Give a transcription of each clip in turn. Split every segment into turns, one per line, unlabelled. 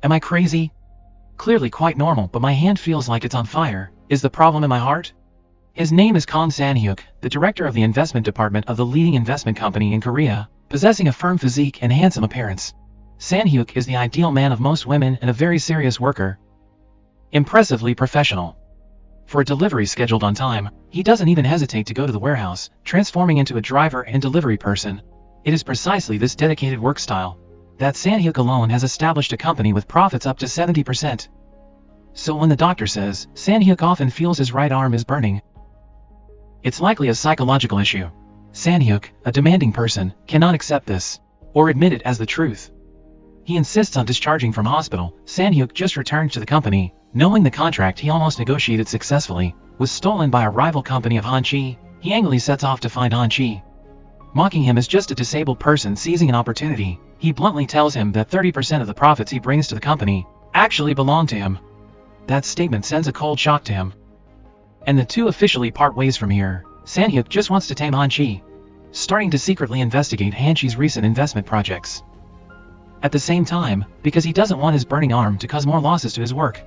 Am I crazy? Clearly quite normal, but my hand feels like it's on fire. Is the problem in my heart? His name is Kang San-hyuk, the director of the investment department of the leading investment company in Korea, possessing a firm physique and handsome appearance. San-hyuk is the ideal man of most women and a very serious worker. Impressively professional. For a delivery scheduled on time, he doesn't even hesitate to go to the warehouse, transforming into a driver and delivery person. It is precisely this dedicated work style that San-hyuk alone has established a company with profits up to 70%. So when the doctor says, San-hyuk often feels his right arm is burning, it's likely a psychological issue. San-hyuk, a demanding person, cannot accept this, or admit it as the truth. He insists on discharging from hospital. San-hyuk just returned to the company, knowing the contract he almost negotiated successfully was stolen by a rival company of Han Chi. He angrily sets off to find Han Chi. Mocking him as just a disabled person seizing an opportunity, he bluntly tells him that 30% of the profits he brings to the company actually belong to him. That statement sends a cold shock to him. And the two officially part ways from here. San-hyuk just wants to tame Han Chi, starting to secretly investigate Han Chi's recent investment projects. At the same time, because he doesn't want his burning arm to cause more losses to his work,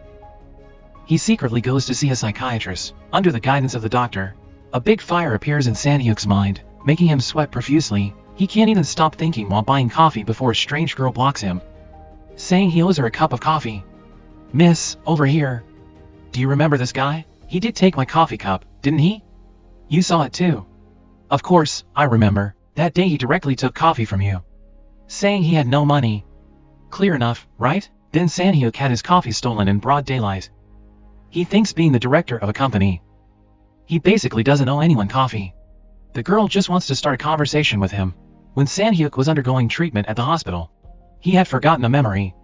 he secretly goes to see a psychiatrist. Under the guidance of the doctor, a big fire appears in San-hyuk's mind, making him sweat profusely. He can't even stop thinking while buying coffee before a strange girl blocks him, saying he owes her a cup of coffee. Miss, over here. Do you remember this guy? He did take my coffee cup, didn't he? You saw it too. Of course, I remember. That day he directly took coffee from you, saying he had no money. Clear enough, right? Then San-hyuk had his coffee stolen in broad daylight. He thinks being the director of a company, he basically doesn't owe anyone coffee. The girl just wants to start a conversation with him. When San-hyuk was undergoing treatment at the hospital, he had forgotten a memory.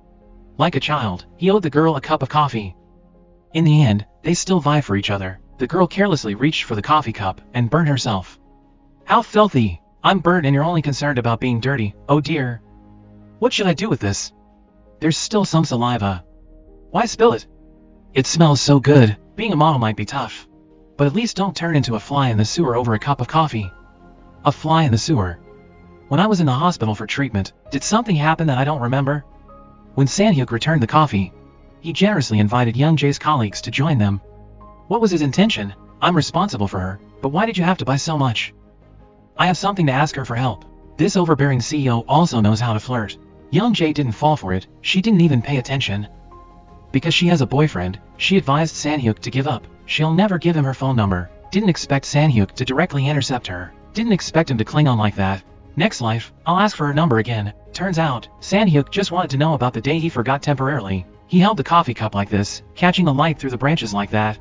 Like a child, he owed the girl a cup of coffee. In the end, they still vie for each other. The girl carelessly reached for the coffee cup and burned herself. How filthy! I'm burnt and you're only concerned about being dirty. Oh dear. What should I do with this? There's still some saliva. Why spill it? It smells so good. Being a model might be tough, but at least don't turn into a fly in the sewer over a cup of coffee. A fly in the sewer. When I was in the hospital for treatment, did something happen that I don't remember? When San-hyuk returned the coffee, he generously invited Young Jae's colleagues to join them. What was his intention? I'm responsible for her, but why did you have to buy so much? I have something to ask her for help. This overbearing CEO also knows how to flirt. Young Jae didn't fall for it. She didn't even pay attention. Because she has a boyfriend, she advised San-hyuk to give up. She'll never give him her phone number. Didn't expect San-hyuk to directly intercept her. Didn't expect him to cling on like that. Next life, I'll ask for her number again. Turns out, San-hyuk just wanted to know about the day he forgot temporarily. He held the coffee cup like this, catching the light through the branches like that,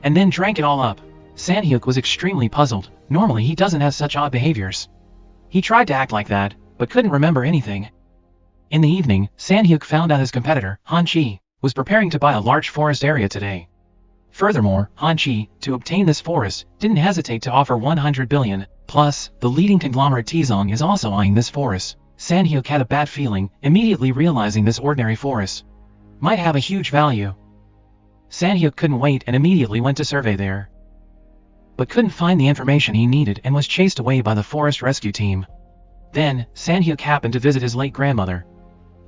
and then drank it all up. San-hyuk was extremely puzzled. Normally he doesn't have such odd behaviors. He tried to act like that, but couldn't remember anything. In the evening, San-hyuk found out his competitor, Han Chi, was preparing to buy a large forest area today. Furthermore, Han Chi, to obtain this forest, didn't hesitate to offer 100 billion. Plus, the leading conglomerate Tizong is also eyeing this forest. San-hyuk had a bad feeling, immediately realizing this ordinary forest might have a huge value. San-hyuk couldn't wait and immediately went to survey there, but couldn't find the information he needed and was chased away by the forest rescue team. Then, San-hyuk happened to visit his late grandmother.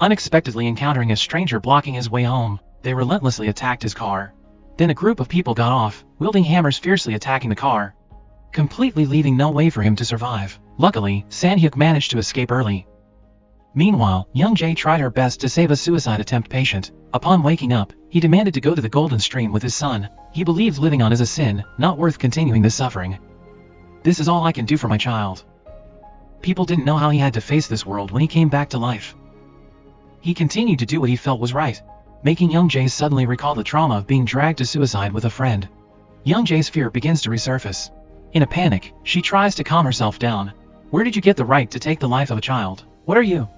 Unexpectedly encountering a stranger blocking his way home, they relentlessly attacked his car. Then a group of people got off, wielding hammers fiercely attacking the car, completely leaving no way for him to survive. Luckily, San-hyuk managed to escape early. Meanwhile, Young Jae tried her best to save a suicide attempt patient. Upon waking up, he demanded to go to the Golden Stream with his son. He believed living on is a sin, not worth continuing this suffering. This is all I can do for my child. People didn't know how he had to face this world when he came back to life. He continued to do what he felt was right, making Young Jae suddenly recall the trauma of being dragged to suicide with a friend. Young Jae's fear begins to resurface. In a panic, she tries to calm herself down. Where did you get the right to take the life of a child? What are you?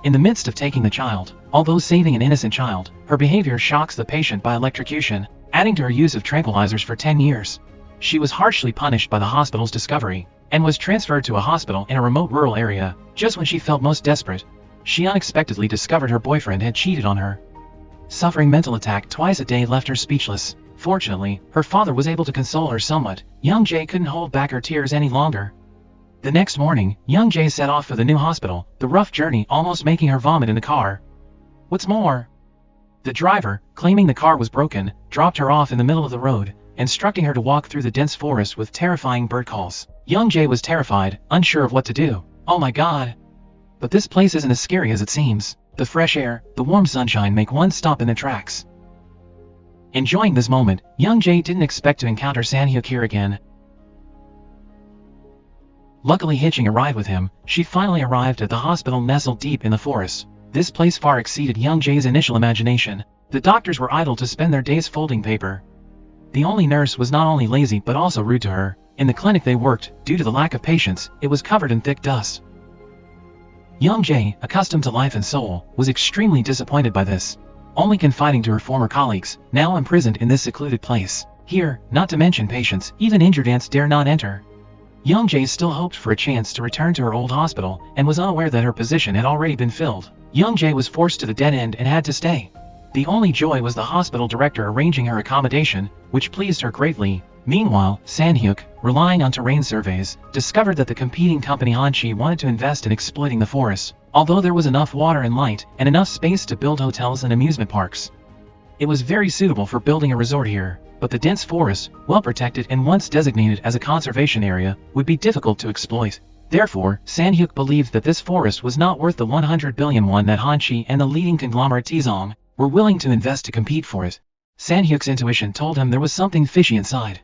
In the midst of taking the child, although saving an innocent child, her behavior shocks the patient by electrocution, adding to her use of tranquilizers for 10 years. She was harshly punished by the hospital's discovery, and was transferred to a hospital in a remote rural area. Just when she felt most desperate, she unexpectedly discovered her boyfriend had cheated on her. Suffering mental attack twice a day left her speechless. Fortunately, her father was able to console her somewhat. Young Jae couldn't hold back her tears any longer. The next morning, Young Jae set off for the new hospital, the rough journey almost making her vomit in the car. What's more, the driver, claiming the car was broken, dropped her off in the middle of the road, instructing her to walk through the dense forest with terrifying bird calls. Young Jae was terrified, unsure of what to do. Oh my god! But this place isn't as scary as it seems. The fresh air, the warm sunshine make one stop in their tracks. Enjoying this moment, Young Jae didn't expect to encounter Sang-hyuk here again. Luckily hitching a ride with him, she finally arrived at the hospital nestled deep in the forest. This place far exceeded Young Jae's initial imagination. The doctors were idle to spend their days folding paper. The only nurse was not only lazy but also rude to her. In the clinic they worked, due to the lack of patience, it was covered in thick dust. Young Jae, accustomed to life in Seoul, was extremely disappointed by this. Only confiding to her former colleagues, now imprisoned in this secluded place. Here, not to mention patients, even injured ants dare not enter. Young Jae still hoped for a chance to return to her old hospital, and was unaware that her position had already been filled. Young Jae was forced to the dead end and had to stay. The only joy was the hospital director arranging her accommodation, which pleased her greatly. Meanwhile, Sang-hyuk, relying on terrain surveys, discovered that the competing company Hanchi wanted to invest in exploiting the forest, although there was enough water and light, and enough space to build hotels and amusement parks. It was very suitable for building a resort here, but the dense forest, well protected and once designated as a conservation area, would be difficult to exploit. Therefore, Sang-hyuk believed that this forest was not worth the 100 billion won that Hanchi and the leading conglomerate Tizong were willing to invest to compete for it. Sang-hyuk's intuition told him there was something fishy inside.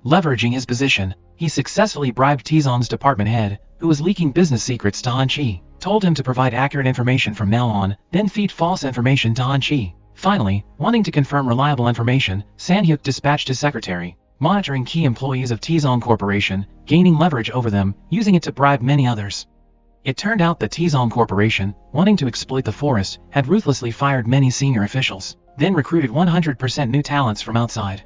Leveraging his position, he successfully bribed Tizong's department head, who was leaking business secrets to Hanchi, told him to provide accurate information from now on, then feed false information to Hanchi. Finally, wanting to confirm reliable information, Sang-hyuk dispatched his secretary, monitoring key employees of Tizong Corporation, gaining leverage over them, using it to bribe many others. It turned out that Tizong Corporation, wanting to exploit the forest, had ruthlessly fired many senior officials, then recruited 100% new talents from outside.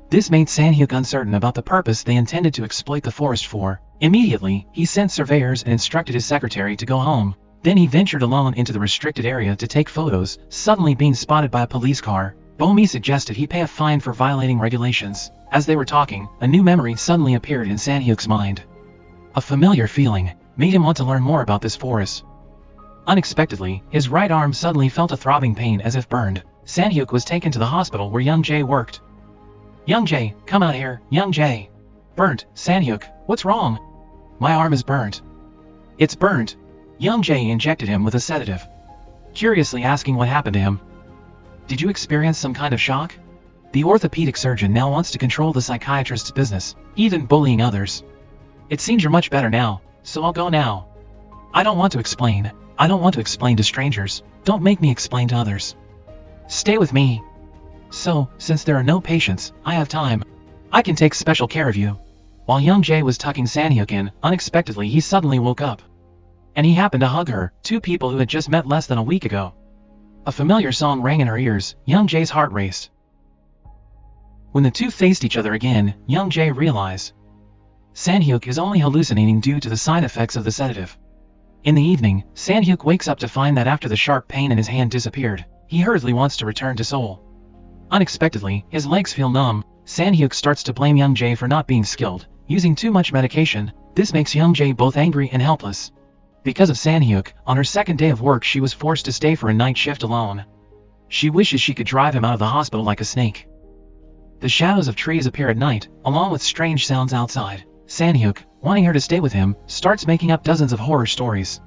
This made Sang-hyuk uncertain about the purpose they intended to exploit the forest for. Immediately, he sent surveyors and instructed his secretary to go home. Then he ventured alone into the restricted area to take photos, suddenly being spotted by a police car. Bomi suggested he pay a fine for violating regulations. As they were talking, a new memory suddenly appeared in Sang-hyuk's mind. A familiar feeling made him want to learn more about this forest. Unexpectedly, his right arm suddenly felt a throbbing pain as if burned. Sang-hyuk was taken to the hospital where Young Jae worked. Young Jae, come out here, Young Jae. Burnt, Sang-hyuk, what's wrong? My arm is burnt. It's burnt. Young Jae injected him with a sedative, curiously asking what happened to him. Did you experience some kind of shock? The orthopedic surgeon now wants to control the psychiatrist's business, even bullying others. It seems you're much better now, so I'll go now. I don't want to explain. I don't want to explain to strangers. Don't make me explain to others. Stay with me. So, since there are no patients, I have time. I can take special care of you. While Young Jae was tucking Sang-hyuk in, unexpectedly he suddenly woke up. And he happened to hug her, two people who had just met less than a week ago. A familiar song rang in her ears. Young Jae's heart raced. When the two faced each other again, Young Jae realized Sang-hyuk is only hallucinating due to the side effects of the sedative. In the evening, Sang-hyuk wakes up to find that after the sharp pain in his hand disappeared, he hurriedly wants to return to Seoul. Unexpectedly, his legs feel numb. Sang-hyuk starts to blame Young Jae for not being skilled, using too much medication. This makes Young Jae both angry and helpless. Because of Sang-hyuk, on her second day of work she was forced to stay for a night shift alone. She wishes she could drive him out of the hospital like a snake. The shadows of trees appear at night, along with strange sounds outside. Sang-hyuk, wanting her to stay with him, starts making up dozens of horror stories.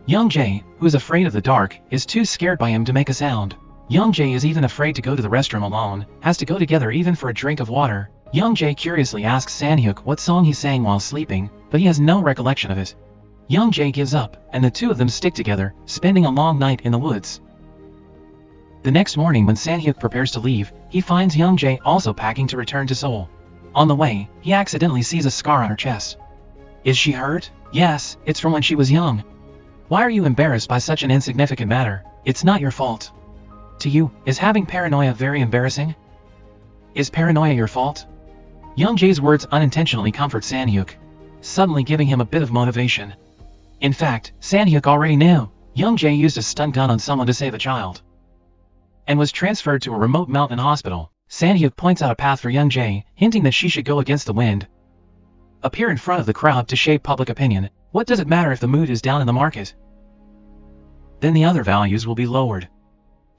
Young Jae, who is afraid of the dark, is too scared by him to make a sound. Young Jae is even afraid to go to the restroom alone, has to go together even for a drink of water. Young Jae curiously asks Sang-hyuk what song he sang while sleeping, but he has no recollection of it. Young Jae gives up, and the two of them stick together, spending a long night in the woods. The next morning when Sang-hyuk prepares to leave, he finds Young Jae also packing to return to Seoul. On the way, he accidentally sees a scar on her chest. Is she hurt? Yes, it's from when she was young. Why are you embarrassed by such an insignificant matter? It's not your fault. To you, is having paranoia very embarrassing? Is paranoia your fault? Young Jae's words unintentionally comfort Sang-hyuk, suddenly giving him a bit of motivation. In fact, Sang-hyuk already knew. Young Jae used a stun gun on someone to save a child, and was transferred to a remote mountain hospital. Sang-hyuk points out a path for Young Jae, hinting that she should go against the wind. Appear in front of the crowd to shape public opinion. What does it matter if the mood is down in the market? Then the other values will be lowered.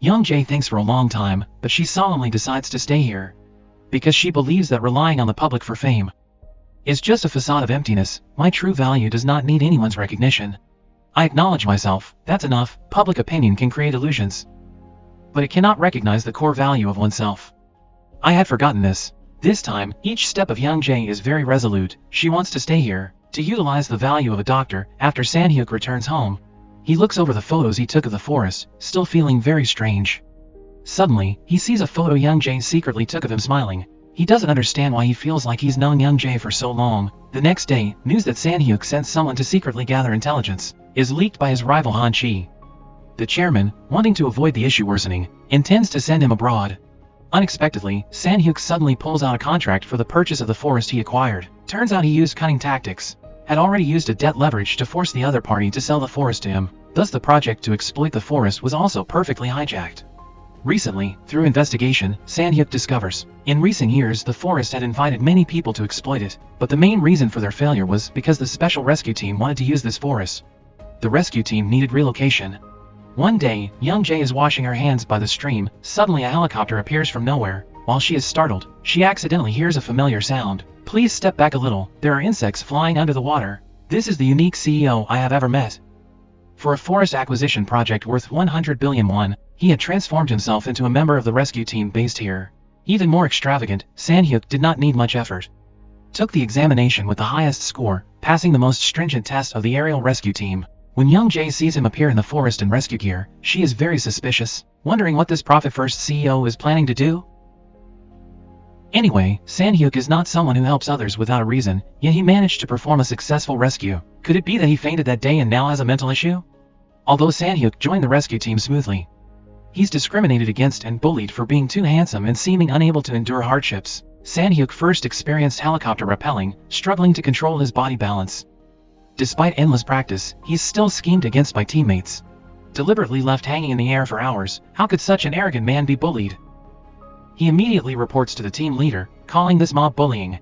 Young Jae thinks for a long time, but she solemnly decides to stay here. Because she believes that relying on the public for fame is just a facade of emptiness. My true value does not need anyone's recognition. I acknowledge myself, that's enough. Public opinion can create illusions, but it cannot recognize the core value of oneself. I had forgotten this. This time, each step of Young Jae is very resolute. She wants to stay here, to utilize the value of a doctor. After Sang-hyuk returns home, he looks over the photos he took of the forest, still feeling very strange. Suddenly, he sees a photo Young Jae secretly took of him smiling. He doesn't understand why he feels like he's known Young Jae for so long. The next day, news that Sang-hyuk sent someone to secretly gather intelligence is leaked by his rival Han Chi. The chairman, wanting to avoid the issue worsening, intends to send him abroad. Unexpectedly, Sang-hyuk suddenly pulls out a contract for the purchase of the forest he acquired. Turns out he used cunning tactics, had already used a debt leverage to force the other party to sell the forest to him. Thus the project to exploit the forest was also perfectly hijacked. Recently, through investigation, Sang-hyuk discovers, in recent years the forest had invited many people to exploit it, but the main reason for their failure was because the special rescue team wanted to use this forest. The rescue team needed relocation. One day, Young Jae is washing her hands by the stream. Suddenly a helicopter appears from nowhere. While she is startled, she accidentally hears a familiar sound. Please step back a little, there are insects flying under the water. This is the unique CEO I have ever met. For a forest acquisition project worth 100 billion won, he had transformed himself into a member of the rescue team based here. Even more extravagant, Sang-hyuk did not need much effort. Took the examination with the highest score, passing the most stringent test of the aerial rescue team. When Young Jae sees him appear in the forest in rescue gear, she is very suspicious, wondering what this profit-first CEO is planning to do. Anyway, Sang-hyuk is not someone who helps others without a reason, yet he managed to perform a successful rescue. Could it be that he fainted that day and now has a mental issue? Although Sang-hyuk joined the rescue team smoothly, he's discriminated against and bullied for being too handsome and seeming unable to endure hardships. Sang-hyuk first experienced helicopter rappelling, struggling to control his body balance. Despite endless practice, he's still schemed against by teammates. Deliberately left hanging in the air for hours, how could such an arrogant man be bullied? He immediately reports to the team leader, calling this mob bullying.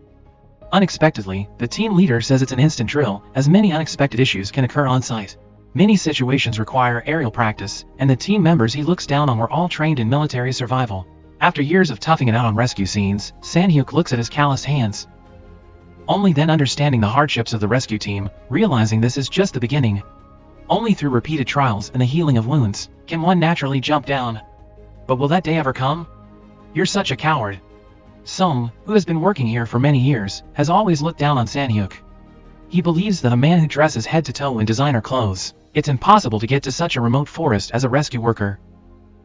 Unexpectedly, the team leader says it's an instant drill, as many unexpected issues can occur on site. Many situations require aerial practice, and the team members he looks down on were all trained in military survival. After years of toughing it out on rescue scenes, Sang-hyuk looks at his calloused hands. Only then understanding the hardships of the rescue team, realizing this is just the beginning. Only through repeated trials and the healing of wounds can one naturally jump down. But will that day ever come? You're such a coward. Seung, who has been working here for many years, has always looked down on Sang-hyuk. He believes that a man who dresses head to toe in designer clothes, it's impossible to get to such a remote forest as a rescue worker.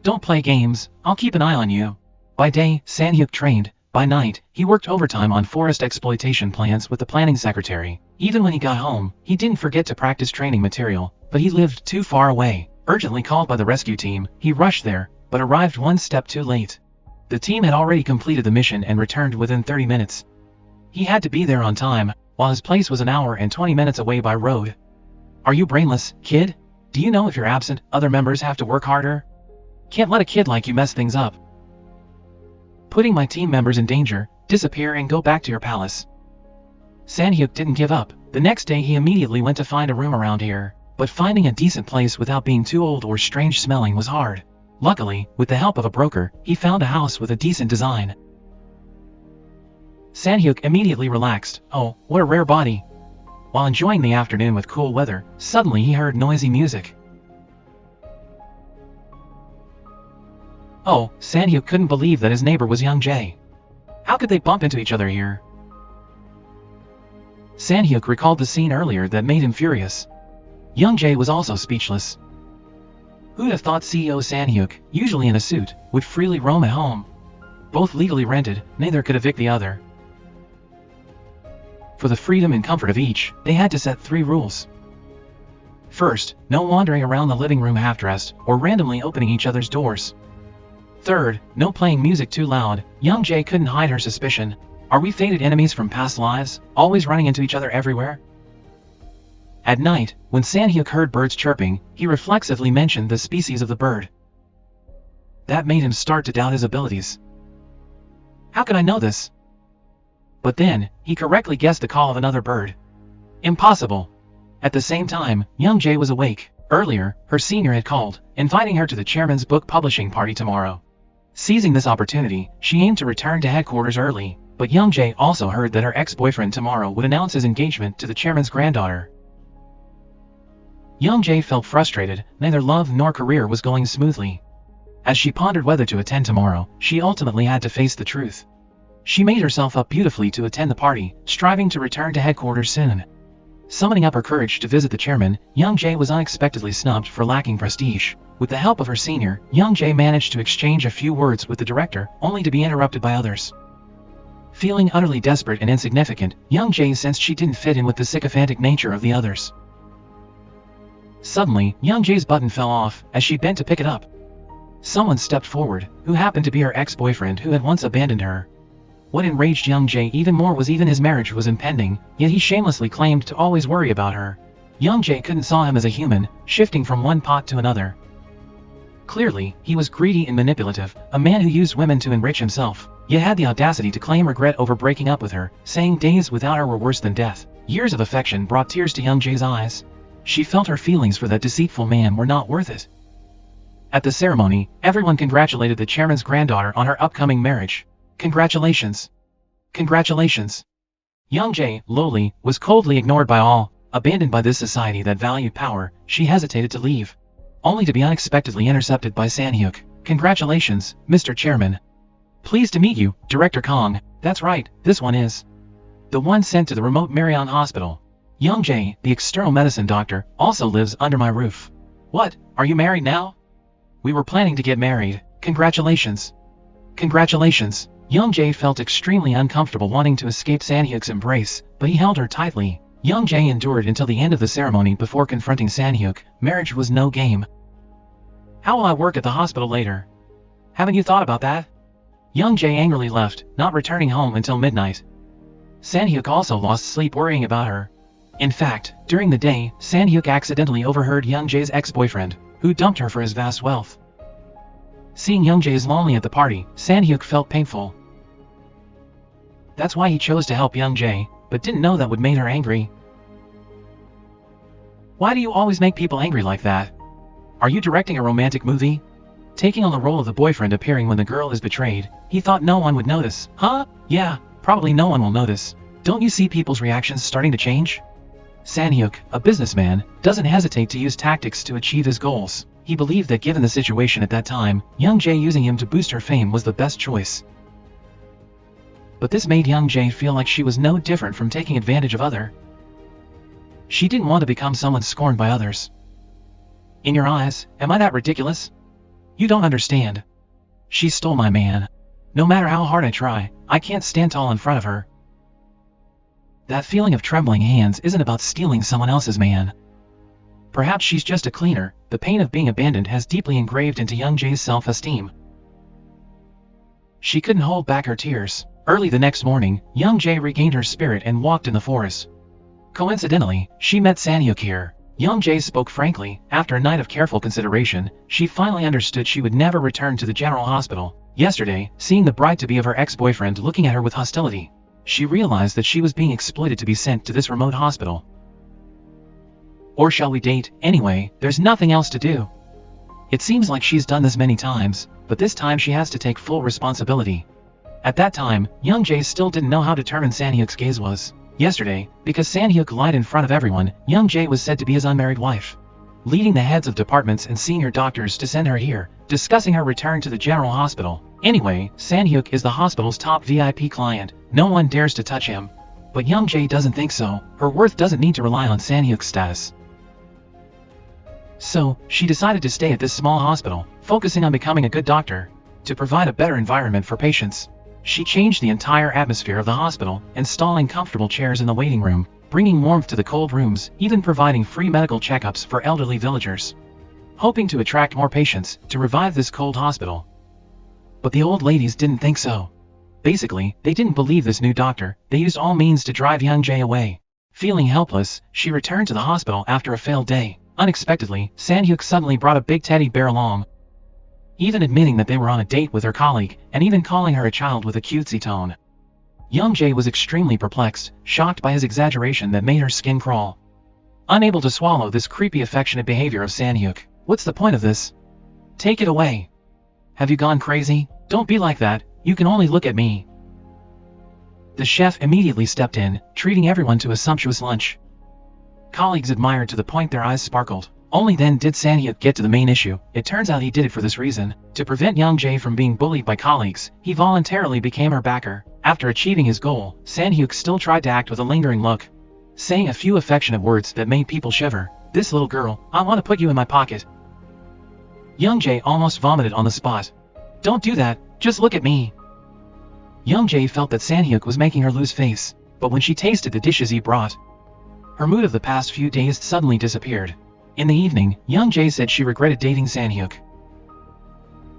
Don't play games, I'll keep an eye on you. By day, Sang-hyuk trained. By night, he worked overtime on forest exploitation plans with the planning secretary. Even when he got home, he didn't forget to practice training material, but he lived too far away. Urgently called by the rescue team, he rushed there, but arrived one step too late. The team had already completed the mission and returned within 30 minutes. He had to be there on time, while his place was an hour and 20 minutes away by road. Are you brainless, kid? Do you know if you're absent, other members have to work harder? Can't let a kid like you mess things up. Putting my team members in danger, disappear and go back to your palace. Sang-hyuk didn't give up. The next day he immediately went to find a room around here, but finding a decent place without being too old or strange smelling was hard. Luckily, with the help of a broker, he found a house with a decent design. Sang-hyuk immediately relaxed. Oh, what a rare body. While enjoying the afternoon with cool weather, suddenly he heard noisy music. Oh, Sang-hyuk couldn't believe that his neighbor was Young Jae. How could they bump into each other here? Sang-hyuk recalled the scene earlier that made him furious. Young Jae was also speechless. Who'd have thought CEO Sang-hyuk, usually in a suit, would freely roam at home? Both legally rented, neither could evict the other. For the freedom and comfort of each, they had to set 3 rules. First, no wandering around the living room half-dressed, or randomly opening each other's doors. Third, no playing music too loud. Young Jae couldn't hide her suspicion. Are we fated enemies from past lives, always running into each other everywhere? At night, when Sang-hyuk heard birds chirping, he reflexively mentioned the species of the bird. That made him start to doubt his abilities. How could I know this? But then, he correctly guessed the call of another bird. Impossible. At the same time, Young Jae was awake. Earlier, her senior had called, inviting her to the chairman's book publishing party tomorrow. Seizing this opportunity, she aimed to return to headquarters early, but Young Jae also heard that her ex-boyfriend tomorrow would announce his engagement to the chairman's granddaughter. Young Jae felt frustrated, neither love nor career was going smoothly. As she pondered whether to attend tomorrow, she ultimately had to face the truth. She made herself up beautifully to attend the party, striving to return to headquarters soon. Summoning up her courage to visit the chairman, Young Jae was unexpectedly snubbed for lacking prestige. With the help of her senior, Young Jae managed to exchange a few words with the director, only to be interrupted by others. Feeling utterly desperate and insignificant, Young Jae sensed she didn't fit in with the sycophantic nature of the others. Suddenly, Young Jae's button fell off, as she bent to pick it up. Someone stepped forward, who happened to be her ex-boyfriend who had once abandoned her. What enraged Young Jae even more was even his marriage was impending, yet he shamelessly claimed to always worry about her. Young Jae couldn't saw him as a human, shifting from one pot to another. Clearly, he was greedy and manipulative, a man who used women to enrich himself, yet had the audacity to claim regret over breaking up with her, saying days without her were worse than death. Years of affection brought tears to Young Jae's eyes. She felt her feelings for that deceitful man were not worth it. At the ceremony, everyone congratulated the chairman's granddaughter on her upcoming marriage. Congratulations. Congratulations. Young Jae, lowly, was coldly ignored by all. Abandoned by this society that valued power, she hesitated to leave, only to be unexpectedly intercepted by Sang-hyuk. Congratulations, Mr. Chairman. Pleased to meet you, Director Kong. That's right, this one is the one sent to the remote Marion Hospital. Young Jae, the external medicine doctor, also lives under my roof. What, are you married now? We were planning to get married. Congratulations. Congratulations. Young Jae felt extremely uncomfortable wanting to escape Sang-hyuk's embrace, but he held her tightly. Young Jae endured until the end of the ceremony before confronting Sang-hyuk. Marriage was no game. How will I work at the hospital later? Haven't you thought about that? Young Jae angrily left, not returning home until midnight. Sang-hyuk also lost sleep worrying about her. In fact, during the day, Sang-hyuk accidentally overheard Young Jae's ex-boyfriend, who dumped her for his vast wealth. Seeing Young Jae lonely at the party, Sang-hyuk felt painful. That's why he chose to help Young Jae, but didn't know that would make her angry. Why do you always make people angry like that? Are you directing a romantic movie? Taking on the role of the boyfriend appearing when the girl is betrayed, he thought no one would notice. Huh? Yeah, probably no one will notice. Don't you see people's reactions starting to change? Sang-hyuk, a businessman, doesn't hesitate to use tactics to achieve his goals. He believed that given the situation at that time, Young Jae using him to boost her fame was the best choice. But this made Young Jae feel like she was no different from taking advantage of other. She didn't want to become someone scorned by others. In your eyes, am I that ridiculous? You don't understand. She stole my man. No matter how hard I try, I can't stand tall in front of her. That feeling of trembling hands isn't about stealing someone else's man. Perhaps she's just a cleaner. The pain of being abandoned has deeply engraved into Young Jae's self-esteem. She couldn't hold back her tears. Early the next morning, Young Jae regained her spirit and walked in the forest. Coincidentally, she met Sang-hyuk here. Young Jae spoke frankly. After a night of careful consideration, she finally understood she would never return to the general hospital. Yesterday, seeing the bride-to-be of her ex-boyfriend looking at her with hostility, she realized that she was being exploited to be sent to this remote hospital. Or shall we date? Anyway, there's nothing else to do. It seems like she's done this many times, but this time she has to take full responsibility. At that time, Young Jae still didn't know how determined Sang-hyuk's gaze was. Yesterday, because Sang-hyuk lied in front of everyone, Young Jae was said to be his unmarried wife, leading the heads of departments and senior doctors to send her here, discussing her return to the general hospital. Anyway, Sang-hyuk is the hospital's top VIP client. No one dares to touch him. But Young Jae doesn't think so. Her worth doesn't need to rely on Sang-hyuk's status. So, she decided to stay at this small hospital, focusing on becoming a good doctor, to provide a better environment for patients. She changed the entire atmosphere of the hospital, installing comfortable chairs in the waiting room, bringing warmth to the cold rooms, even providing free medical checkups for elderly villagers, hoping to attract more patients to revive this cold hospital. But the old ladies didn't think so. Basically, they didn't believe this new doctor. They used all means to drive Young Jae away. Feeling helpless, she returned to the hospital after a failed day. Unexpectedly, Sang-hyuk suddenly brought a big teddy bear along, even admitting that they were on a date with her colleague, and even calling her a child with a cutesy tone. Young Jae was extremely perplexed, shocked by his exaggeration that made her skin crawl. Unable to swallow this creepy affectionate behavior of Sang-hyuk. What's the point of this? Take it away. Have you gone crazy? Don't be like that, you can only look at me. The chef immediately stepped in, treating everyone to a sumptuous lunch. Colleagues admired to the point their eyes sparkled. Only then did Sang Hyuk get to the main issue. It turns out he did it for this reason. To prevent Young Jae from being bullied by colleagues, he voluntarily became her backer. After achieving his goal, Sang Hyuk still tried to act with a lingering look, saying a few affectionate words that made people shiver. This little girl, I want to put you in my pocket. Young Jae almost vomited on the spot. Don't do that, just look at me. Young Jae felt that Sang Hyuk was making her lose face, but when she tasted the dishes he brought, her mood of the past few days suddenly disappeared. In the evening, Young Jae said she regretted dating Sang Hyuk,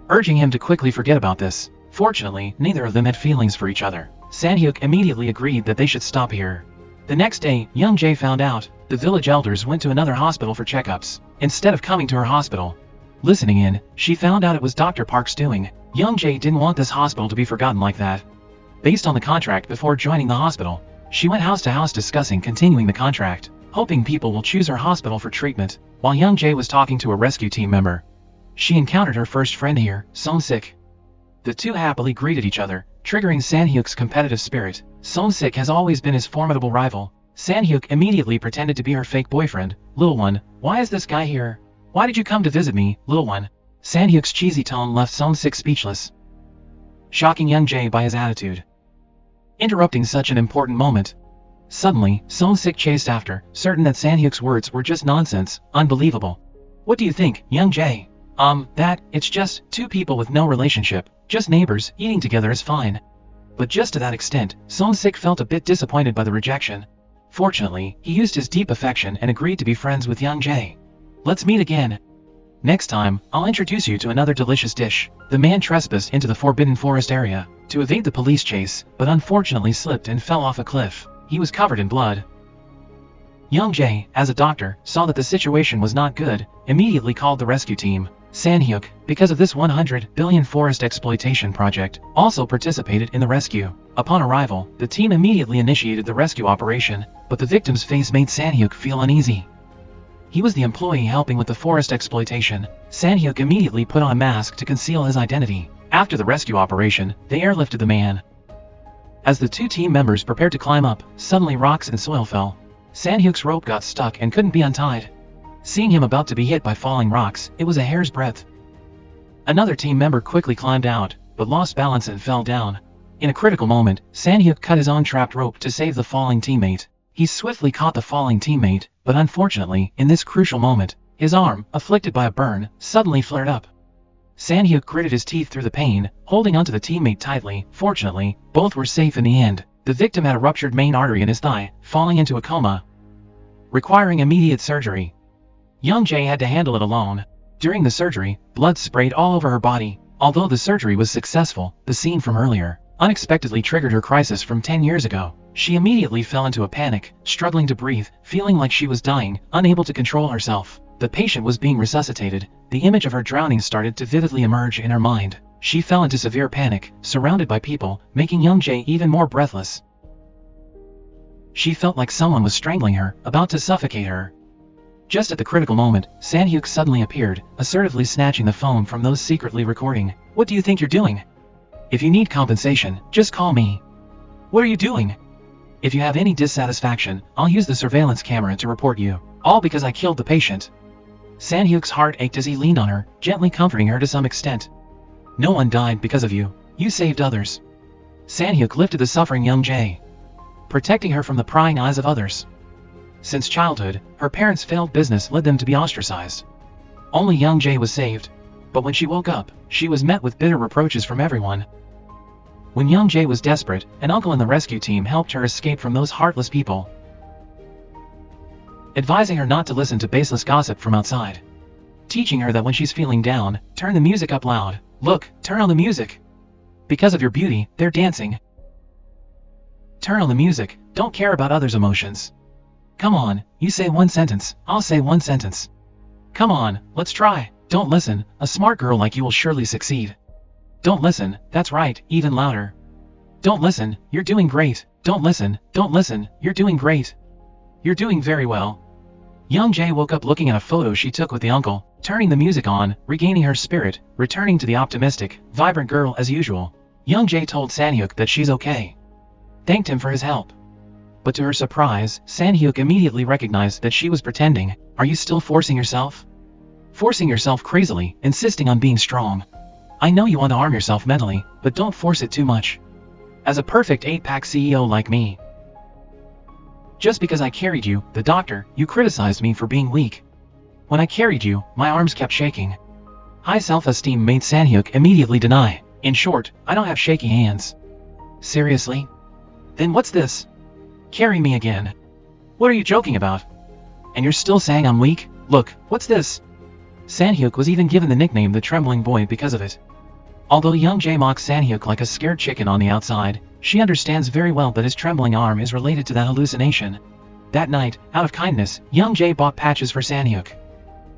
urging him to quickly forget about this. Fortunately, neither of them had feelings for each other. Sang Hyuk immediately agreed that they should stop here. The next day, Young Jae found out the village elders went to another hospital for checkups, instead of coming to her hospital. Listening in, she found out it was Dr. Park's doing. Young Jae didn't want this hospital to be forgotten like that. Based on the contract before joining the hospital, she went house to house discussing continuing the contract, hoping people will choose her hospital for treatment. While Young Jae was talking to a rescue team member, she encountered her first friend here, Seung Sik. The two happily greeted each other, triggering Sang Hyuk's competitive spirit. Seung Sik has always been his formidable rival. Sang Hyuk immediately pretended to be her fake boyfriend. Little one, why is this guy here? Why did you come to visit me, little one? Sang Hyuk's cheesy tone left Seung Sik speechless, shocking Young Jae by his attitude, interrupting such an important moment. Suddenly, Seung Sik chased after, certain that Sang Hyuk's words were just nonsense, unbelievable. What do you think, Young Jae? It's just two people with no relationship, just neighbors, eating together is fine. But just to that extent, Seung Sik felt a bit disappointed by the rejection. Fortunately, he used his deep affection and agreed to be friends with Young Jae. Let's meet again. Next time, I'll introduce you to another delicious dish. The man trespassed into the forbidden forest area to evade the police chase, but unfortunately slipped and fell off a cliff. He was covered in blood. Young Jae, as a doctor, saw that the situation was not good, immediately called the rescue team. Sang Hyuk, because of this 100 billion forest exploitation project, also participated in the rescue. Upon arrival, the team immediately initiated the rescue operation, but the victim's face made Sang Hyuk feel uneasy. He was the employee helping with the forest exploitation. Sang Hyuk immediately put on a mask to conceal his identity. After the rescue operation, they airlifted the man. As the two team members prepared to climb up, suddenly rocks and soil fell. Sang Hyuk's rope got stuck and couldn't be untied. Seeing him about to be hit by falling rocks, it was a hair's breadth. Another team member quickly climbed out, but lost balance and fell down. In a critical moment, Sang Hyuk cut his own trapped rope to save the falling teammate. He swiftly caught the falling teammate, but unfortunately, in this crucial moment, his arm, afflicted by a burn, suddenly flared up. Sang Hyuk gritted his teeth through the pain, holding onto the teammate tightly. Fortunately, both were safe in the end. The victim had a ruptured main artery in his thigh, falling into a coma, requiring immediate surgery. Young Jae had to handle it alone. During the surgery, blood sprayed all over her body. Although the surgery was successful, the scene from earlier unexpectedly triggered her crisis from 10 years ago. She immediately fell into a panic, struggling to breathe, feeling like she was dying, unable to control herself. The patient was being resuscitated. The image of her drowning started to vividly emerge in her mind. She fell into severe panic, surrounded by people, making Young Jae even more breathless. She felt like someone was strangling her, about to suffocate her. Just at the critical moment, Sang Hyuk suddenly appeared, assertively snatching the phone from those secretly recording. What do you think you're doing? If you need compensation, just call me. What are you doing? If you have any dissatisfaction, I'll use the surveillance camera to report you. All because I killed the patient. Sang Hyuk's heart ached as he leaned on her, gently comforting her to some extent. No one died because of you. You saved others. Sang Hyuk lifted the suffering Young Jae, protecting her from the prying eyes of others. Since childhood, her parents' failed business led them to be ostracized. Only Young Jae was saved. But when she woke up, she was met with bitter reproaches from everyone. When Young Jae was desperate, an uncle and the rescue team helped her escape from those heartless people, advising her not to listen to baseless gossip from outside, teaching her that when she's feeling down, turn the music up loud. Look, turn on the music. Because of your beauty, they're dancing. Turn on the music, don't care about others' emotions. Come on, you say one sentence, I'll say one sentence. Come on, let's try. Don't listen, a smart girl like you will surely succeed. Don't listen, that's right, even louder. Don't listen, you're doing great. Don't listen, you're doing great. You're doing very well. Young Jae woke up looking at a photo she took with the uncle, turning the music on, regaining her spirit, returning to the optimistic, vibrant girl as usual. Young Jae told Sanhyuk that she's okay. Thanked him for his help. But to her surprise, Sanhyuk immediately recognized that she was pretending. Are you still forcing yourself? Forcing yourself crazily, insisting on being strong. I know you want to arm yourself mentally, but don't force it too much. As a perfect 8-pack CEO like me. Just because I carried you, the doctor, you criticized me for being weak. When I carried you, my arms kept shaking. High self-esteem made Sanhyuk immediately deny. In short, I don't have shaky hands. Seriously? Then what's this? Carry me again. What are you joking about? And you're still saying I'm weak? Look, what's this? Sanhyuk was even given the nickname the Trembling Boy because of it. Although Young Jae mocks Sanhyuk like a scared chicken on the outside, she understands very well that his trembling arm is related to that hallucination. That night, out of kindness, Young Jae bought patches for Sanhyuk.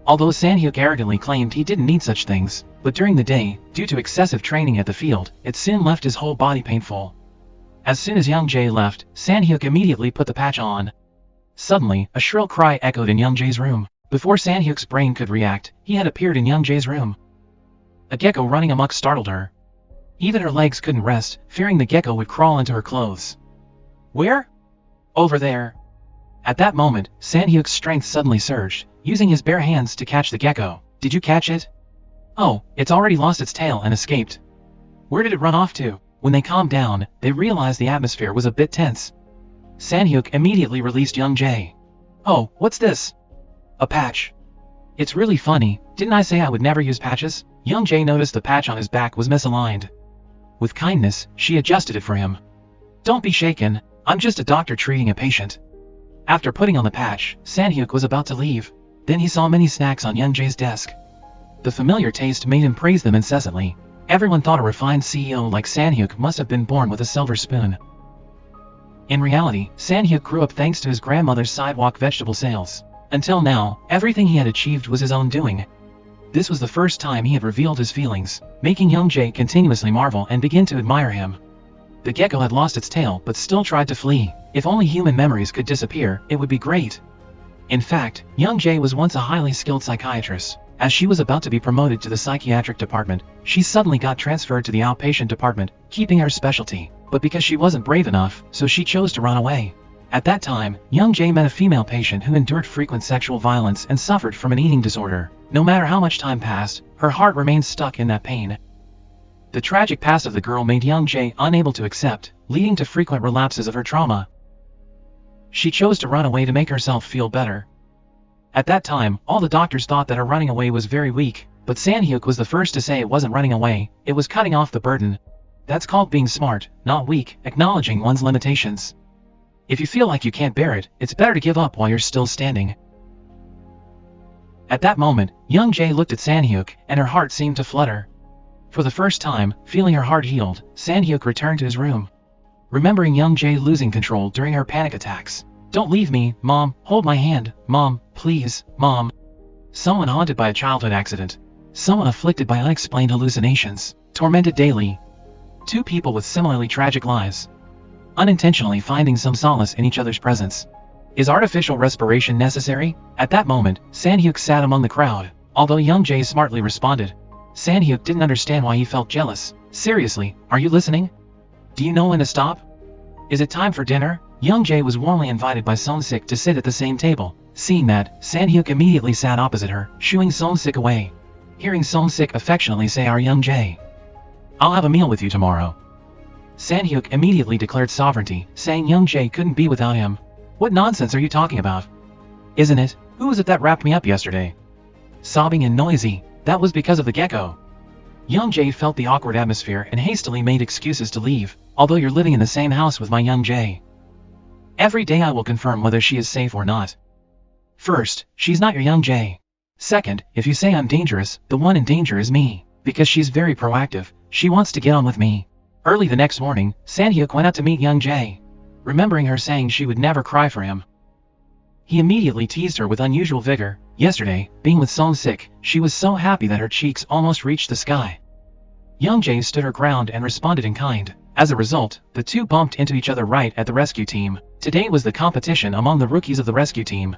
Although Sanhyuk arrogantly claimed he didn't need such things, but during the day, due to excessive training at the field, it soon left his whole body painful. As soon as Young Jae left, Sanhyuk immediately put the patch on. Suddenly, a shrill cry echoed in Young Jae's room. Before Sanhyuk's brain could react, he had appeared in Young Jae's room. A gecko running amok startled her. Even her legs couldn't rest, fearing the gecko would crawl into her clothes. Where? Over there. At that moment, Sanhyuk's strength suddenly surged, using his bare hands to catch the gecko. Did you catch it? Oh, it's already lost its tail and escaped. Where did it run off to? When they calmed down, they realized the atmosphere was a bit tense. Sanhyuk immediately released Young Jae. Oh, what's this? A patch. It's really funny, didn't I say I would never use patches? Young Jae noticed the patch on his back was misaligned. With kindness, she adjusted it for him. Don't be shaken, I'm just a doctor treating a patient. After putting on the patch, Sanhyuk was about to leave. Then he saw many snacks on Young Jae's desk. The familiar taste made him praise them incessantly. Everyone thought a refined CEO like Sanhyuk must have been born with a silver spoon. In reality, Sanhyuk grew up thanks to his grandmother's sidewalk vegetable sales. Until now, everything he had achieved was his own doing. This was the first time he had revealed his feelings, making Young Jae continuously marvel and begin to admire him. The gecko had lost its tail but still tried to flee. If only human memories could disappear, it would be great. In fact, Young Jae was once a highly skilled psychiatrist. As she was about to be promoted to the psychiatric department, she suddenly got transferred to the outpatient department, keeping her specialty. But because she wasn't brave enough, so she chose to run away. At that time, Young Jae met a female patient who endured frequent sexual violence and suffered from an eating disorder. No matter how much time passed, her heart remained stuck in that pain. The tragic past of the girl made Young Jae unable to accept, leading to frequent relapses of her trauma. She chose to run away to make herself feel better. At that time, all the doctors thought that her running away was very weak, but Sanhyuk was the first to say it wasn't running away, it was cutting off the burden. That's called being smart, not weak, acknowledging one's limitations. If you feel like you can't bear it, it's better to give up while you're still standing. At that moment, Young Jae looked at Sanhyuk, and her heart seemed to flutter. For the first time, feeling her heart healed, Sanhyuk returned to his room. Remembering Young Jae losing control during her panic attacks. Don't leave me, Mom, hold my hand, Mom, please, Mom. Someone haunted by a childhood accident. Someone afflicted by unexplained hallucinations, tormented daily. Two people with similarly tragic lives. Unintentionally finding some solace in each other's presence. Is artificial respiration necessary? At that moment, Sanhyuk sat among the crowd, although Young Jae smartly responded. Sanhyuk didn't understand why he felt jealous. Seriously, are you listening? Do you know when to stop? Is it time for dinner? Young Jae was warmly invited by Seung Sik to sit at the same table. Seeing that, Sanhyuk immediately sat opposite her, shooing Seung Sik away. Hearing Seung Sik affectionately say our Young Jae. I'll have a meal with you tomorrow. Sanhyuk immediately declared sovereignty, saying Young Jae couldn't be without him. What nonsense are you talking about? Isn't it? Who was it that wrapped me up yesterday? Sobbing and noisy, that was because of the gecko. Young Jae felt the awkward atmosphere and hastily made excuses to leave, although you're living in the same house with my Young Jae. Every day I will confirm whether she is safe or not. First, she's not your Young Jae. Second, if you say I'm dangerous, the one in danger is me, because she's very proactive, she wants to get on with me. Early the next morning, Sanhyuk went out to meet Young Jae. Remembering her saying she would never cry for him, he immediately teased her with unusual vigor. Yesterday, being with Seung Sik, she was so happy that her cheeks almost reached the sky. Young Jae stood her ground and responded in kind. As a result, the two bumped into each other right at the rescue team. Today was the competition among the rookies of the rescue team.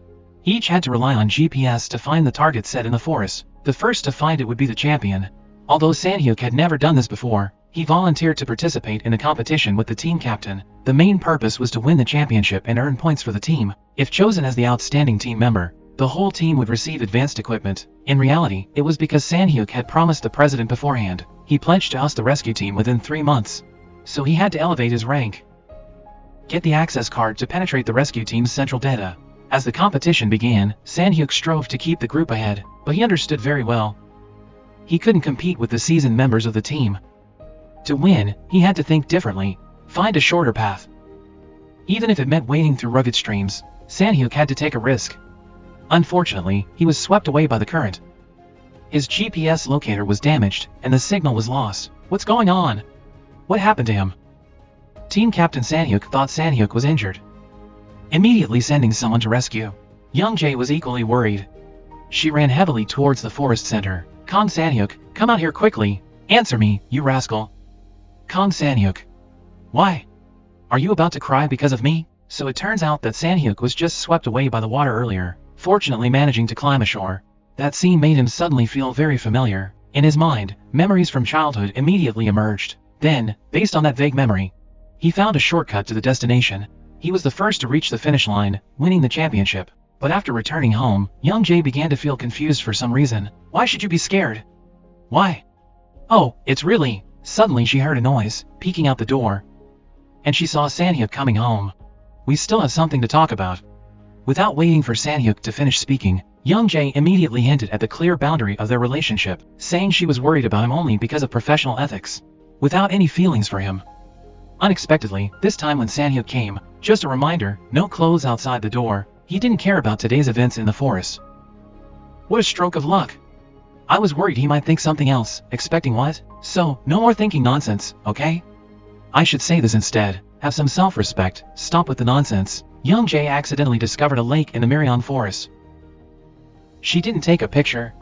Each had to rely on GPS to find the target set in the forest. The first to find it would be the champion. Although Sang-hyuk had never done this before, he volunteered to participate in the competition with the team captain. The main purpose was to win the championship and earn points for the team. If chosen as the outstanding team member, the whole team would receive advanced equipment. In reality, it was because Sang-hyuk had promised the president beforehand. He pledged to us the rescue team within 3 months. So he had to elevate his rank. Get the access card to penetrate the rescue team's central data. As the competition began, Sang-hyuk strove to keep the group ahead, but he understood very well he couldn't compete with the seasoned members of the team. To win, he had to think differently, find a shorter path. Even if it meant wading through rugged streams, Sang-hyuk had to take a risk. Unfortunately, he was swept away by the current. His GPS locator was damaged, and the signal was lost. What's going on? What happened to him? Team Captain Sang-hyuk thought Sang-hyuk was injured, immediately sending someone to rescue. Young Jae was equally worried. She ran heavily towards the forest center. Kang Sang-hyuk, come out here quickly. Answer me, you rascal. Kang Sang-hyuk. Why? Are you about to cry because of me? So it turns out that Sang-hyuk was just swept away by the water earlier, fortunately managing to climb ashore. That scene made him suddenly feel very familiar. In his mind, memories from childhood immediately emerged. Then, based on that vague memory, he found a shortcut to the destination. He was the first to reach the finish line, winning the championship. But after returning home, Young Jae began to feel confused for some reason. Why should you be scared? Why? Oh, it's really... Suddenly she heard a noise, peeking out the door. And she saw Sang-hyuk coming home. We still have something to talk about. Without waiting for Sang-hyuk to finish speaking, Young Jae immediately hinted at the clear boundary of their relationship, saying she was worried about him only because of professional ethics, without any feelings for him. Unexpectedly, this time when Sang-hyuk came, just a reminder, no clothes outside the door. He didn't care about today's events in the forest. What a stroke of luck. I was worried he might think something else, expecting what? So, no more thinking nonsense, okay? I should say this instead. Have some self-respect, stop with the nonsense. Young Jae accidentally discovered a lake in the Mirion forest. She didn't take a picture.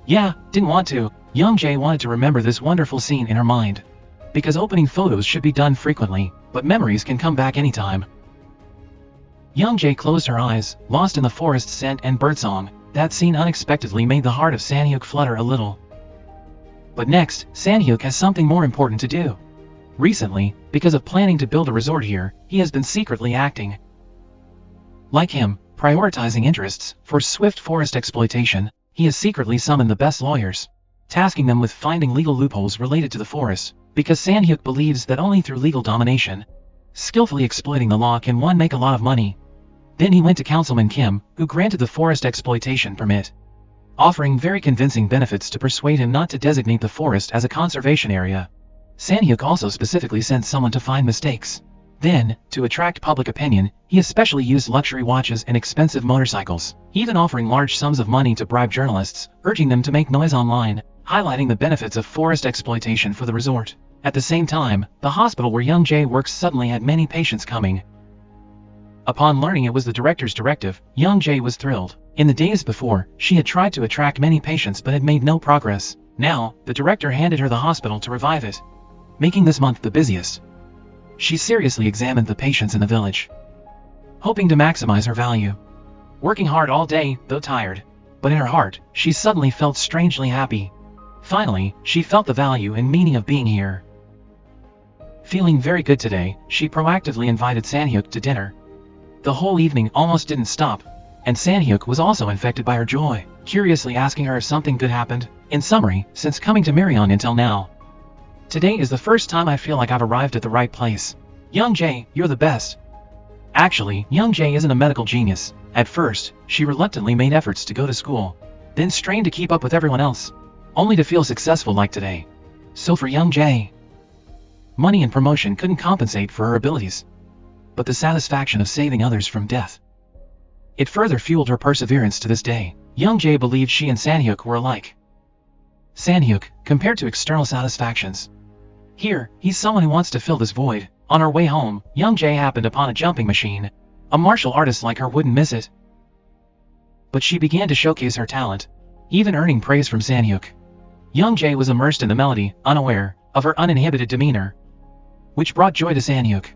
Yeah, didn't want to. Young Jae wanted to remember this wonderful scene in her mind. Because opening photos should be done frequently, but memories can come back anytime. Young Jae closed her eyes, lost in the forest scent and birdsong. That scene unexpectedly made the heart of Sang-hyuk flutter a little. But next, Sang-hyuk has something more important to do. Recently, because of planning to build a resort here, he has been secretly acting like him, prioritizing interests for swift forest exploitation. He has secretly summoned the best lawyers, tasking them with finding legal loopholes related to the forest, because Sang-hyuk believes that only through legal domination, skillfully exploiting the law, can one make a lot of money. Then he went to Councilman Kim, who granted the forest exploitation permit, offering very convincing benefits to persuade him not to designate the forest as a conservation area. Sang-hyuk also specifically sent someone to find mistakes. Then, to attract public opinion, he especially used luxury watches and expensive motorcycles, even offering large sums of money to bribe journalists, urging them to make noise online, highlighting the benefits of forest exploitation for the resort. At the same time, the hospital where Young Jae works suddenly had many patients coming. Upon learning it was the director's directive, Young Jae was thrilled. In the days before, she had tried to attract many patients but had made no progress. Now, the director handed her the hospital to revive it, making this month the busiest. She seriously examined the patients in the village, hoping to maximize her value. Working hard all day, though tired. But in her heart, she suddenly felt strangely happy. Finally, she felt the value and meaning of being here. Feeling very good today, she proactively invited Sang-hyuk to dinner. The whole evening almost didn't stop, and Sang-hyuk was also infected by her joy, curiously asking her if something good happened. In summary, since coming to Mirion until now, today is the first time I feel like I've arrived at the right place. Young Jae, you're the best. Actually, Young Jae isn't a medical genius. At first, she reluctantly made efforts to go to school, then strained to keep up with everyone else, only to feel successful like today. So for Young Jae, money and promotion couldn't compensate for her abilities, but the satisfaction of saving others from death. It further fueled her perseverance to this day. Young Jae believed she and Sang-hyuk were alike. Sang-hyuk, compared to external satisfactions. Here, he's someone who wants to fill this void. On her way home, Young Jae happened upon a jumping machine. A martial artist like her wouldn't miss it. But she began to showcase her talent, even earning praise from Sang-hyuk. Young Jae was immersed in the melody, unaware of her uninhibited demeanor, which brought joy to Sang-hyuk.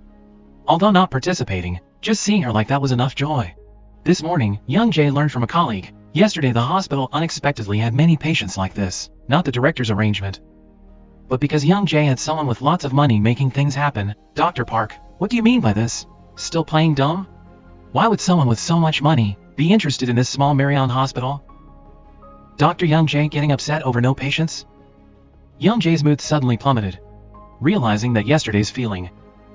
Although not participating, just seeing her like that was enough joy. This morning, Young Jae learned from a colleague. Yesterday the hospital unexpectedly had many patients like this, not the director's arrangement. But because Young Jae had someone with lots of money making things happen. Dr. Park, what do you mean by this? Still playing dumb? Why would someone with so much money be interested in this small Marion hospital? Dr. Young Jae getting upset over no patients? Young Jae's mood suddenly plummeted, realizing that yesterday's feeling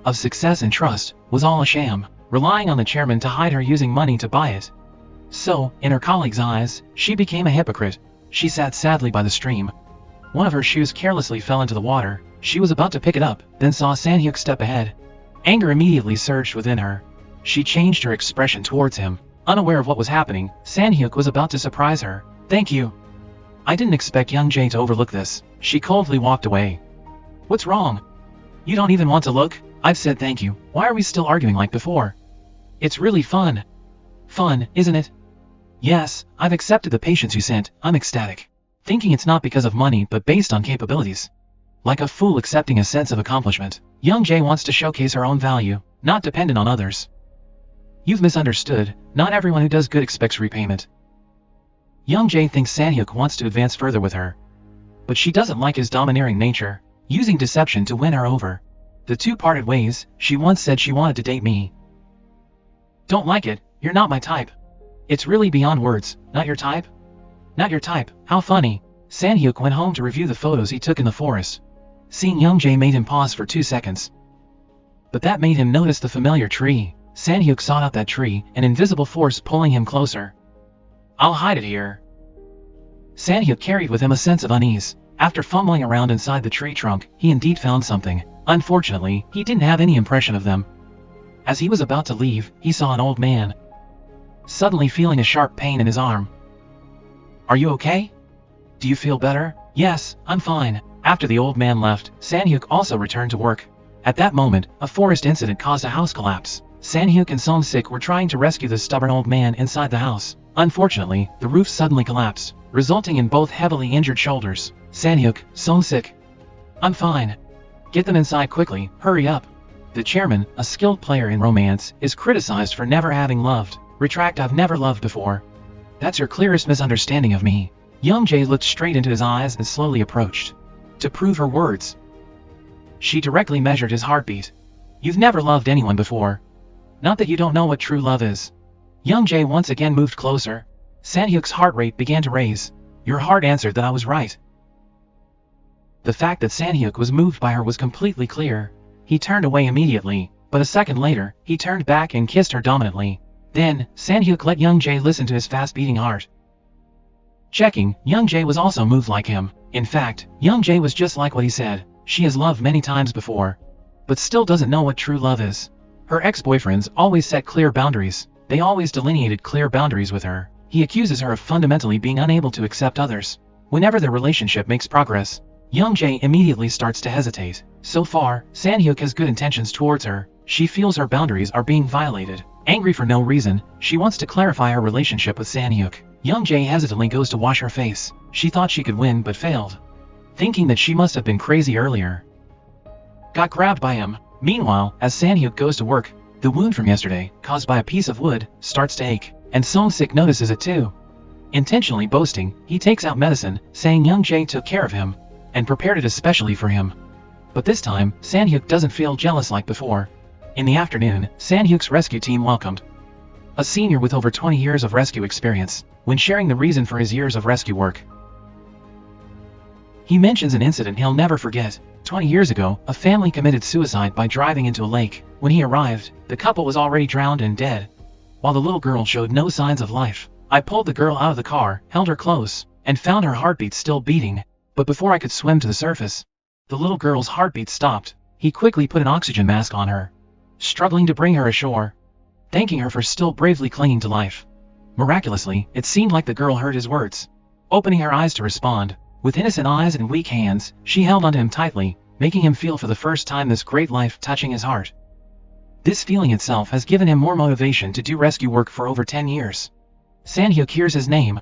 of success and trust was all a sham, relying on the chairman to hide her using money to buy it. So, in her colleague's eyes, she became a hypocrite. She sat sadly by the stream. One of her shoes carelessly fell into the water. She was about to pick it up, then saw Sang-hyuk step ahead. Anger immediately surged within her. She changed her expression towards him. Unaware of what was happening, Sang-hyuk was about to surprise her. Thank you. I didn't expect Young Jae to overlook this. She coldly walked away. What's wrong? You don't even want to look? I've said thank you. Why are we still arguing like before? It's really fun. Fun, isn't it? Yes, I've accepted the patients you sent. I'm ecstatic. Thinking it's not because of money but based on capabilities. Like a fool accepting a sense of accomplishment. Young Jae wants to showcase her own value, not dependent on others. You've misunderstood. Not everyone who does good expects repayment. Young Jae thinks Sang-hyuk wants to advance further with her. But she doesn't like his domineering nature, using deception to win her over. The two parted ways. She once said she wanted to date me. Don't like it, you're not my type. It's really beyond words. Not your type? Not your type, how funny. Sang-hyuk went home to review the photos he took in the forest. Seeing Young Jae made him pause for 2 seconds. But that made him notice the familiar tree. Sang-hyuk sought out that tree, an invisible force pulling him closer. I'll hide it here. Sang-hyuk carried with him a sense of unease. After fumbling around inside the tree trunk, he indeed found something. Unfortunately, he didn't have any impression of them. As he was about to leave, he saw an old man. Suddenly feeling a sharp pain in his arm. Are you okay? Do you feel better? Yes, I'm fine. After the old man left, Sang-hyuk also returned to work. At that moment, a forest incident caused a house collapse. Sang-hyuk and Song-sik were trying to rescue the stubborn old man inside the house. Unfortunately, the roof suddenly collapsed, resulting in both heavily injured shoulders. Sang-hyuk, Song-sik. I'm fine. Get them inside quickly, hurry up. The chairman, a skilled player in romance, is criticized for never having loved. Retract I've never loved before. That's your clearest misunderstanding of me. Young Jae looked straight into his eyes and slowly approached. To prove her words, she directly measured his heartbeat. You've never loved anyone before. Not that you don't know what true love is. Young Jae once again moved closer. Sang-hyuk's heart rate began to raise. Your heart answered that I was right. The fact that Sang-hyuk was moved by her was completely clear. He turned away immediately, but a second later, he turned back and kissed her dominantly. Then, Sang-hyuk let Young Jae listen to his fast-beating heart. Checking, Young Jae was also moved like him. In fact, Young Jae was just like what he said. She has loved many times before, but still doesn't know what true love is. Her ex-boyfriends always set clear boundaries. They always delineated clear boundaries with her. He accuses her of fundamentally being unable to accept others. Whenever their relationship makes progress, Young Jae immediately starts to hesitate. So far, Sang-hyuk has good intentions towards her. She feels her boundaries are being violated. Angry for no reason, she wants to clarify her relationship with Sang-hyuk. Young Jae hesitantly goes to wash her face. She thought she could win but failed. Thinking that she must have been crazy earlier. Got grabbed by him. Meanwhile, as Sang-hyuk goes to work, the wound from yesterday, caused by a piece of wood, starts to ache, and Song-sik notices it too. Intentionally boasting, he takes out medicine, saying Young Jae took care of him, and prepared it especially for him. But this time, Sang-hyuk doesn't feel jealous like before. In the afternoon, Sang-hyuk's rescue team welcomed a senior with over 20 years of rescue experience. When sharing the reason for his years of rescue work, he mentions an incident he'll never forget. 20 years ago, a family committed suicide by driving into a lake. When he arrived, the couple was already drowned and dead, while the little girl showed no signs of life. I pulled the girl out of the car, held her close, and found her heartbeat still beating. But before I could swim to the surface, the little girl's heartbeat stopped. He quickly put an oxygen mask on her, struggling to bring her ashore, thanking her for still bravely clinging to life. Miraculously, it seemed like the girl heard his words. Opening her eyes to respond, with innocent eyes and weak hands, she held onto him tightly, making him feel for the first time this great life touching his heart. This feeling itself has given him more motivation to do rescue work for over 10 years. Sang-hyuk hears his name.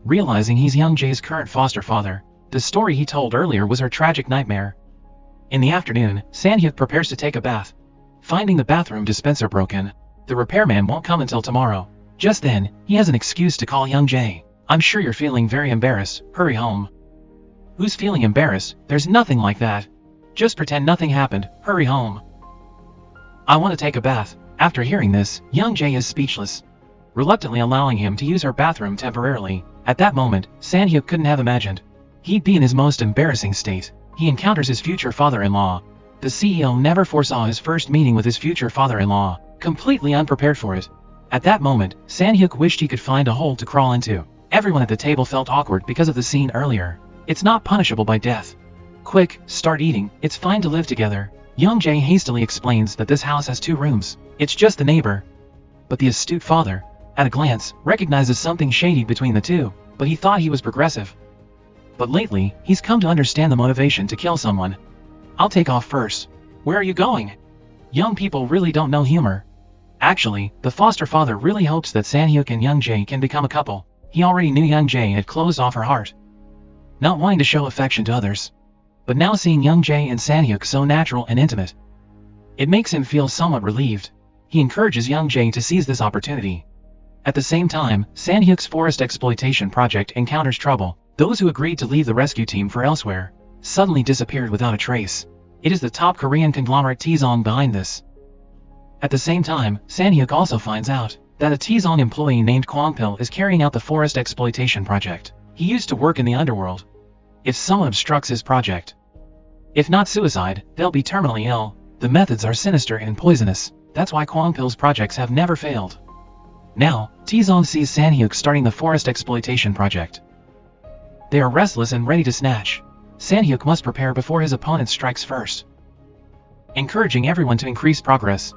Realizing he's Young Jae's current foster father, the story he told earlier was her tragic nightmare. In the afternoon, Sang-hyuk prepares to take a bath. Finding the bathroom dispenser broken, the repairman won't come until tomorrow. Just then, he has an excuse to call Young Jae. I'm sure you're feeling very embarrassed, hurry home. Who's feeling embarrassed? There's nothing like that. Just pretend nothing happened, hurry home. I want to take a bath. After hearing this, Young Jae is speechless, reluctantly allowing him to use her bathroom temporarily. At that moment, San-hyuk couldn't have imagined he'd be in his most embarrassing state. He encounters his future father-in-law. The CEO never foresaw his first meeting with his future father-in-law, completely unprepared for it. At that moment, San-hyuk wished he could find a hole to crawl into. Everyone at the table felt awkward because of the scene earlier. It's not punishable by death. Quick, start eating, it's fine to live together. Young Jae hastily explains that this house has 2 rooms. It's just the neighbor. But the astute father, at a glance, recognizes something shady between the two, but he thought he was progressive. But lately, he's come to understand the motivation to kill someone. I'll take off first. Where are you going? Young people really don't know humor. Actually, the foster father really hopes that San-hyuk and Young Jae can become a couple. He already knew Young Jae had closed off her heart, not wanting to show affection to others. But now seeing Young Jae and San-hyuk so natural and intimate, it makes him feel somewhat relieved. He encourages Young Jae to seize this opportunity. At the same time, San-hyuk's forest exploitation project encounters trouble. Those who agreed to leave the rescue team for elsewhere suddenly disappeared without a trace. It is the top Korean conglomerate Tizong behind this. At the same time, San-hyuk also finds out that a Tizong employee named Kwangpil is carrying out the forest exploitation project. He used to work in the underworld. If someone obstructs his project, if not suicide, they'll be terminally ill. The methods are sinister and poisonous. That's why Kwangpil's projects have never failed. Now, Tizong sees San-hyuk starting the forest exploitation project. They are restless and ready to snatch. San-hyuk must prepare before his opponent strikes first, encouraging everyone to increase progress.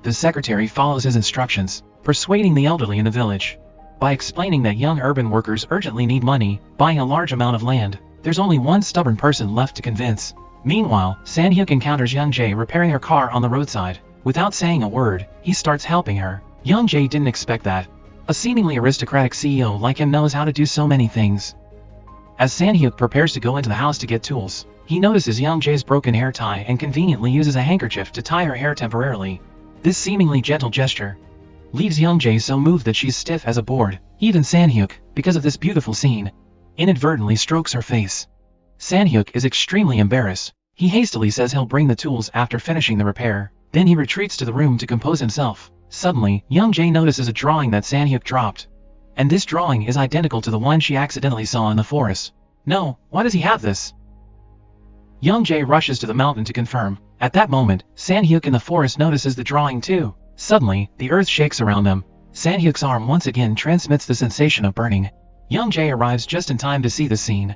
The secretary follows his instructions, persuading the elderly in the village by explaining that young urban workers urgently need money, buying a large amount of land. There's only one stubborn person left to convince. Meanwhile, San-hyuk encounters Young Jae repairing her car on the roadside. Without saying a word, he starts helping her. Young Jae didn't expect that. A seemingly aristocratic CEO like him knows how to do so many things. As San-hyuk prepares to go into the house to get tools, he notices Young Jae's broken hair tie and conveniently uses a handkerchief to tie her hair temporarily. This seemingly gentle gesture leaves Young Jae so moved that she's stiff as a board. Even San-hyuk, because of this beautiful scene, inadvertently strokes her face. San-hyuk is extremely embarrassed. He hastily says he'll bring the tools after finishing the repair. Then he retreats to the room to compose himself. Suddenly, Young Jae notices a drawing that San-hyuk dropped. And this drawing is identical to the one she accidentally saw in the forest. No, why does he have this? Young Jae rushes to the mountain to confirm. At that moment, San-hyuk in the forest notices the drawing too. Suddenly, the earth shakes around them. San-hyuk's arm once again transmits the sensation of burning. Young Jae arrives just in time to see the scene.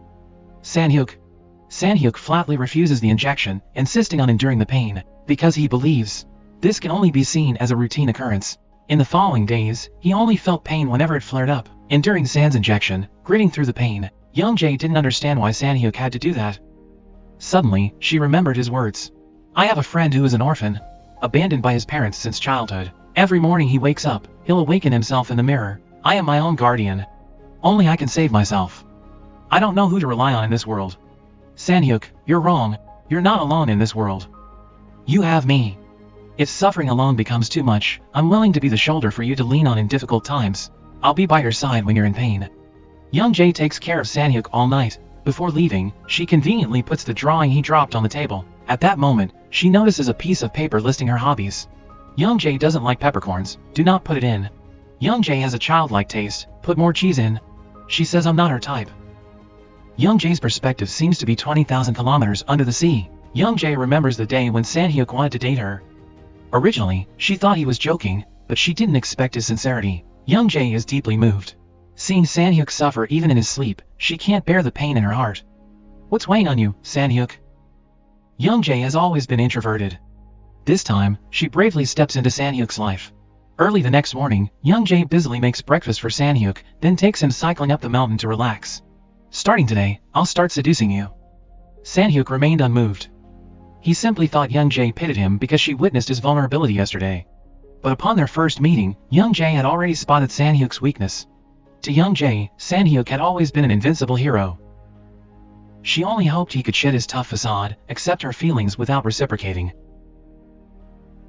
San-hyuk flatly refuses the injection, insisting on enduring the pain, because he believes this can only be seen as a routine occurrence. In the following days, he only felt pain whenever it flared up. Enduring San's injection, gritting through the pain, Young Jae didn't understand why San-hyuk had to do that. Suddenly, she remembered his words. I have a friend who is an orphan, abandoned by his parents since childhood. Every morning he wakes up, he'll awaken himself in the mirror. I am my own guardian. Only I can save myself. I don't know who to rely on in this world. San-hyuk, you're wrong. You're not alone in this world. You have me. If suffering alone becomes too much, I'm willing to be the shoulder for you to lean on in difficult times. I'll be by your side when you're in pain. Young Jae takes care of San-hyuk all night. Before leaving, she conveniently puts the drawing he dropped on the table. At that moment, she notices a piece of paper listing her hobbies. Young Jae doesn't like peppercorns. Do not put it in. Young Jae has a childlike taste. Put more cheese in. She says I'm not her type. Young Jae's perspective seems to be 20,000 kilometers under the sea. Young Jae remembers the day when San-hyuk wanted to date her. Originally, she thought he was joking, but she didn't expect his sincerity. Young Jae is deeply moved. Seeing San-hyuk suffer even in his sleep, she can't bear the pain in her heart. What's weighing on you, San-hyuk? Young Jae has always been introverted. This time, she bravely steps into San-hyuk's life. Early the next morning, Young Jae busily makes breakfast for San-hyuk, then takes him cycling up the mountain to relax. Starting today, I'll start seducing you. San-hyuk remained unmoved. He simply thought Young Jae pitted him because she witnessed his vulnerability yesterday. But upon their first meeting, Young Jae had already spotted San-hyuk's weakness. To Young Jae, San-hyuk had always been an invincible hero. She only hoped he could shed his tough facade, accept her feelings without reciprocating.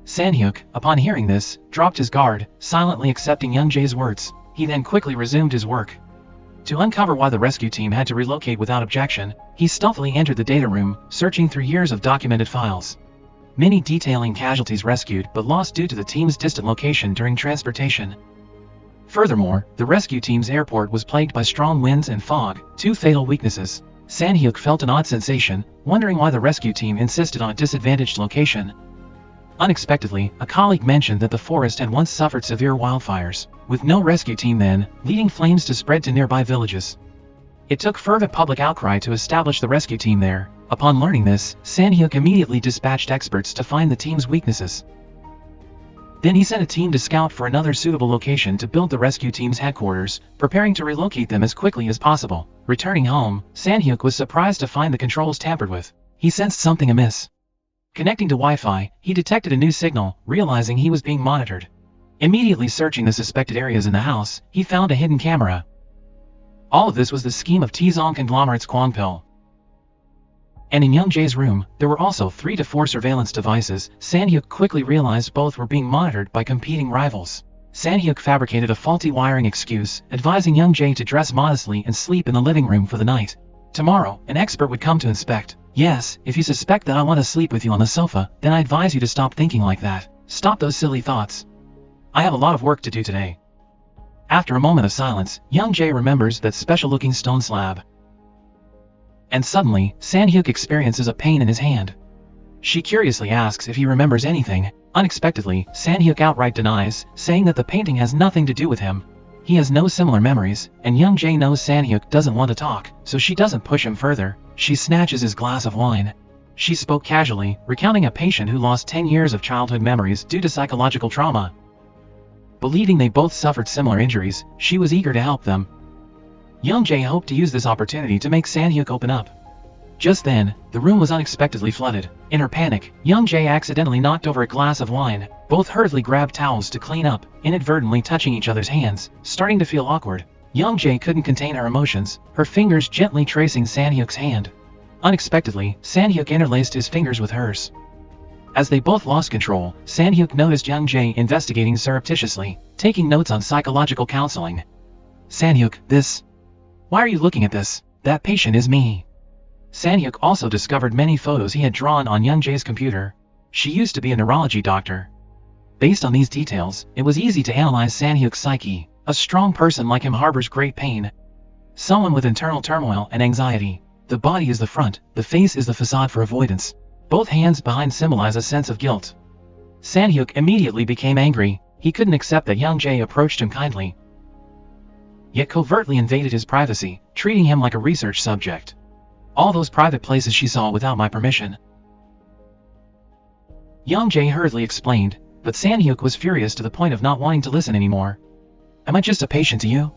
Sang-hyuk, upon hearing this, dropped his guard, silently accepting Young Jae's words. He then quickly resumed his work. To uncover why the rescue team had to relocate without objection, he stealthily entered the data room, searching through years of documented files. Many detailing casualties rescued but lost due to the team's distant location during transportation. Furthermore, the rescue team's airport was plagued by strong winds and fog, two fatal weaknesses. Sang-hyuk felt an odd sensation, wondering why the rescue team insisted on a disadvantaged location. Unexpectedly, a colleague mentioned that the forest had once suffered severe wildfires, with no rescue team then, leading flames to spread to nearby villages. It took fervent public outcry to establish the rescue team there. Upon learning this, Sang-hyuk immediately dispatched experts to find the team's weaknesses. Then he sent a team to scout for another suitable location to build the rescue team's headquarters, preparing to relocate them as quickly as possible. Returning home, Sang-hyuk was surprised to find the controls tampered with. He sensed something amiss. Connecting to Wi-Fi, he detected a new signal, realizing he was being monitored. Immediately searching the suspected areas in the house, he found a hidden camera. All of this was the scheme of Tizong conglomerate's Kwangpil. And in Young Jae's room, there were also 3 to 4 surveillance devices. Sang-hyuk quickly realized both were being monitored by competing rivals. Sang-hyuk fabricated a faulty wiring excuse, advising Young Jae to dress modestly and sleep in the living room for the night. Tomorrow, an expert would come to inspect. Yes, if you suspect that I want to sleep with you on the sofa, then I advise you to stop thinking like that. Stop those silly thoughts. I have a lot of work to do today. After a moment of silence, Young Jae remembers that special-looking stone slab. And suddenly, Sang-hyuk experiences a pain in his hand. She curiously asks if he remembers anything. Unexpectedly, Sang-hyuk outright denies, saying that the painting has nothing to do with him. He has no similar memories, and Young Jae knows Sang-hyuk doesn't want to talk, so she doesn't push him further. She snatches his glass of wine. She spoke casually, recounting a patient who lost 10 years of childhood memories due to psychological trauma. Believing they both suffered similar injuries, she was eager to help them. Young Jae hoped to use this opportunity to make Sang-hyuk open up. Just then, the room was unexpectedly flooded. In her panic, Young Jae accidentally knocked over a glass of wine. Both hurriedly grabbed towels to clean up, inadvertently touching each other's hands, starting to feel awkward. Young Jae couldn't contain her emotions, her fingers gently tracing Sang-hyuk's hand. Unexpectedly, Sang-hyuk interlaced his fingers with hers. As they both lost control, Sang-hyuk noticed Young Jae investigating surreptitiously, taking notes on psychological counseling. Sang-hyuk, this... Why are you looking at this? That patient is me. Sang-hyuk also discovered many photos he had drawn on Young Jae's computer. She used to be a neurology doctor. Based on these details, it was easy to analyze Sang-hyuk's psyche. A strong person like him harbors great pain. Someone with internal turmoil and anxiety. The body is the front, the face is the facade for avoidance. Both hands behind symbolize a sense of guilt. Sang-hyuk immediately became angry. He couldn't accept that Young Jae approached him kindly, yet covertly invaded his privacy, treating him like a research subject. All those private places she saw without my permission. Young Jae hurriedly explained, but Sang-hyuk was furious to the point of not wanting to listen anymore. Am I just a patient to you?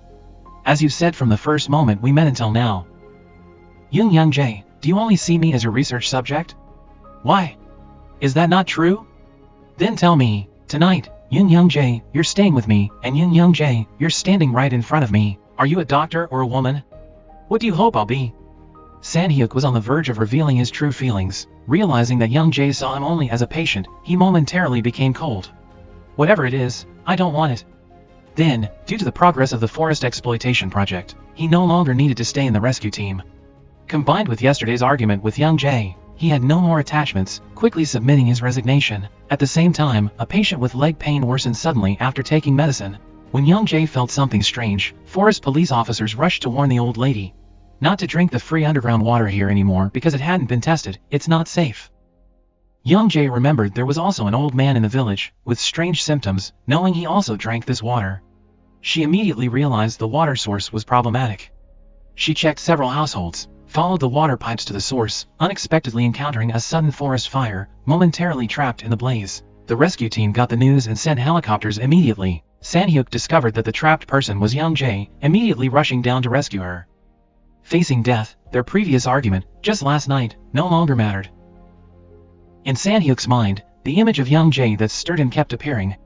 As you said from the first moment we met until now. Young Jae, do you only see me as your research subject? Why? Is that not true? Then tell me, tonight, Young Jae, you're staying with me, and Young Jae, you're standing right in front of me. Are you a doctor or a woman? What do you hope I'll be? Sang-hyuk was on the verge of revealing his true feelings. Realizing that Young Jae saw him only as a patient, he momentarily became cold. Whatever it is, I don't want it. Then, due to the progress of the forest exploitation project, he no longer needed to stay in the rescue team. Combined with yesterday's argument with Young Jae, he had no more attachments, quickly submitting his resignation. At the same time, a patient with leg pain worsened suddenly after taking medicine. When Young Jae felt something strange, forest police officers rushed to warn the old lady not to drink the free underground water here anymore because it hadn't been tested. It's not safe. Young Jae remembered there was also an old man in the village, with strange symptoms, knowing he also drank this water. She immediately realized the water source was problematic. She checked several households, followed the water pipes to the source, unexpectedly encountering a sudden forest fire, momentarily trapped in the blaze. The rescue team got the news and sent helicopters immediately. Sang-hyuk discovered that the trapped person was Young Jae, immediately rushing down to rescue her. Facing death, their previous argument, just last night, no longer mattered. In Sang-hyuk's mind, the image of Young Jae that stirred him kept appearing.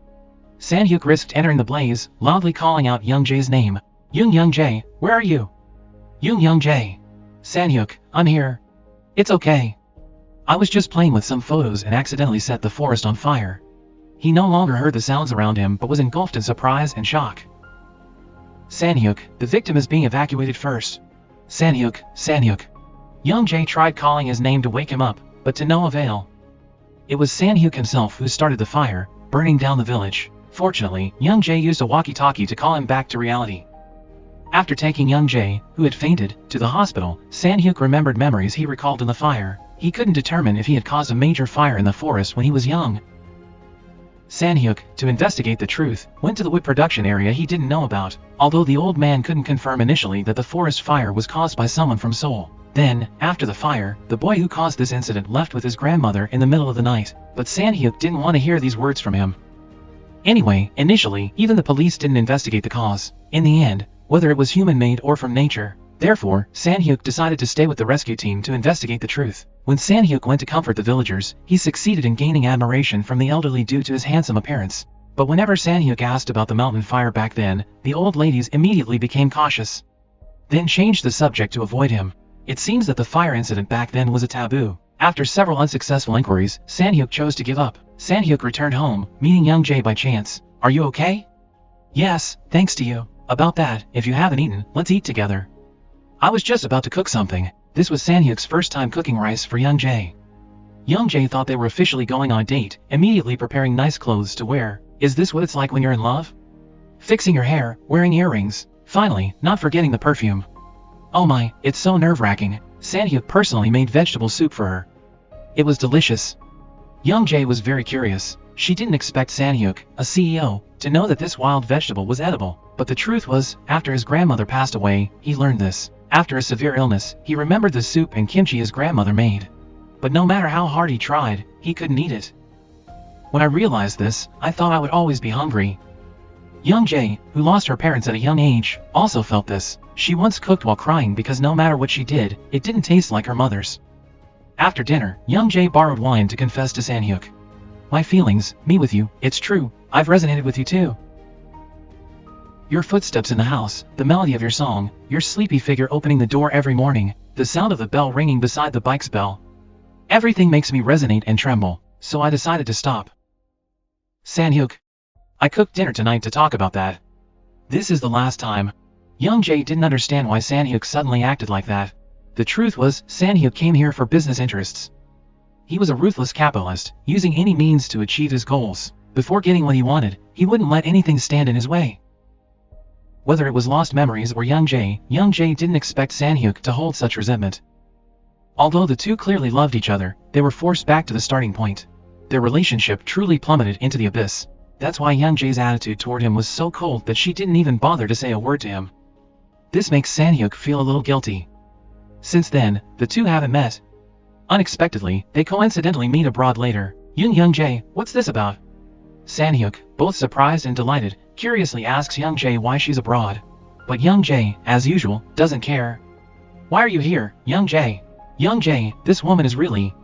Sang-hyuk risked entering the blaze, loudly calling out Young Jae's name. Young Jae, where are you? Young Jae. Sang-hyuk, I'm here. It's okay. I was just playing with some photos and accidentally set the forest on fire. He no longer heard the sounds around him but was engulfed in surprise and shock. Sanhyuk, the victim is being evacuated first. Sanhyuk, Sanhyuk. Young Jae tried calling his name to wake him up, but to no avail. It was Sanhyuk himself who started the fire, burning down the village. Fortunately, Young Jae used a walkie-talkie to call him back to reality. After taking Young Jae, who had fainted, to the hospital, Sanhyuk remembered memories he recalled in the fire. He couldn't determine if he had caused a major fire in the forest when he was young. Sanhyuk, to investigate the truth, went to the wood production area he didn't know about, although the old man couldn't confirm initially that the forest fire was caused by someone from Seoul. Then, after the fire, the boy who caused this incident left with his grandmother in the middle of the night, but Sanhyuk didn't want to hear these words from him. Anyway, initially, even the police didn't investigate the cause. In the end, whether it was human-made or from nature. Therefore, Sanhyuk decided to stay with the rescue team to investigate the truth. When Sanhyuk went to comfort the villagers, he succeeded in gaining admiration from the elderly due to his handsome appearance. But whenever Sanhyuk asked about the mountain fire back then, the old ladies immediately became cautious. Then changed the subject to avoid him. It seems that the fire incident back then was a taboo. After several unsuccessful inquiries, Sanhyuk chose to give up. Sanhyuk returned home, meeting Young Jae by chance. "Are you okay?" "Yes, thanks to you. About that, if you haven't eaten, let's eat together." "I was just about to cook something." This was Sanhyuk's first time cooking rice for Young Jae. Young Jae thought they were officially going on a date, immediately preparing nice clothes to wear. Is this what it's like when you're in love? Fixing your hair, wearing earrings, finally, not forgetting the perfume. Oh my, it's so nerve-wracking. Sanhyuk personally made vegetable soup for her. It was delicious. Young Jae was very curious. She didn't expect Sanhyuk, a CEO, to know that this wild vegetable was edible. But the truth was, after his grandmother passed away, he learned this. After a severe illness, he remembered the soup and kimchi his grandmother made. But no matter how hard he tried, he couldn't eat it. When I realized this, I thought I would always be hungry. Young Jae, who lost her parents at a young age, also felt this. She once cooked while crying because no matter what she did, it didn't taste like her mother's. After dinner, Young Jae borrowed wine to confess to Sanhyuk. "My feelings, me with you, it's true, I've resonated with you too. Your footsteps in the house, the melody of your song, your sleepy figure opening the door every morning, the sound of the bell ringing beside the bike's bell. Everything makes me resonate and tremble, so I decided to stop. Sanhyuk. I cooked dinner tonight to talk about that. This is the last time." Young Jae didn't understand why Sanhyuk suddenly acted like that. The truth was, Sanhyuk came here for business interests. He was a ruthless capitalist, using any means to achieve his goals. Before getting what he wanted, he wouldn't let anything stand in his way. Whether it was lost memories or Young Jae didn't expect Sanhyuk to hold such resentment. Although the two clearly loved each other, they were forced back to the starting point. Their relationship truly plummeted into the abyss. That's why Young Jae's attitude toward him was so cold that she didn't even bother to say a word to him. This makes Sanhyuk feel a little guilty. Since then, the two haven't met. Unexpectedly, they coincidentally meet abroad later. Young Jae, what's this about?" Sanhyuk, both surprised and delighted, curiously asks Young Jae why she's abroad. But Young Jae, as usual, doesn't care. "Why are you here, Young Jae?" "Young Jae, this woman is really..."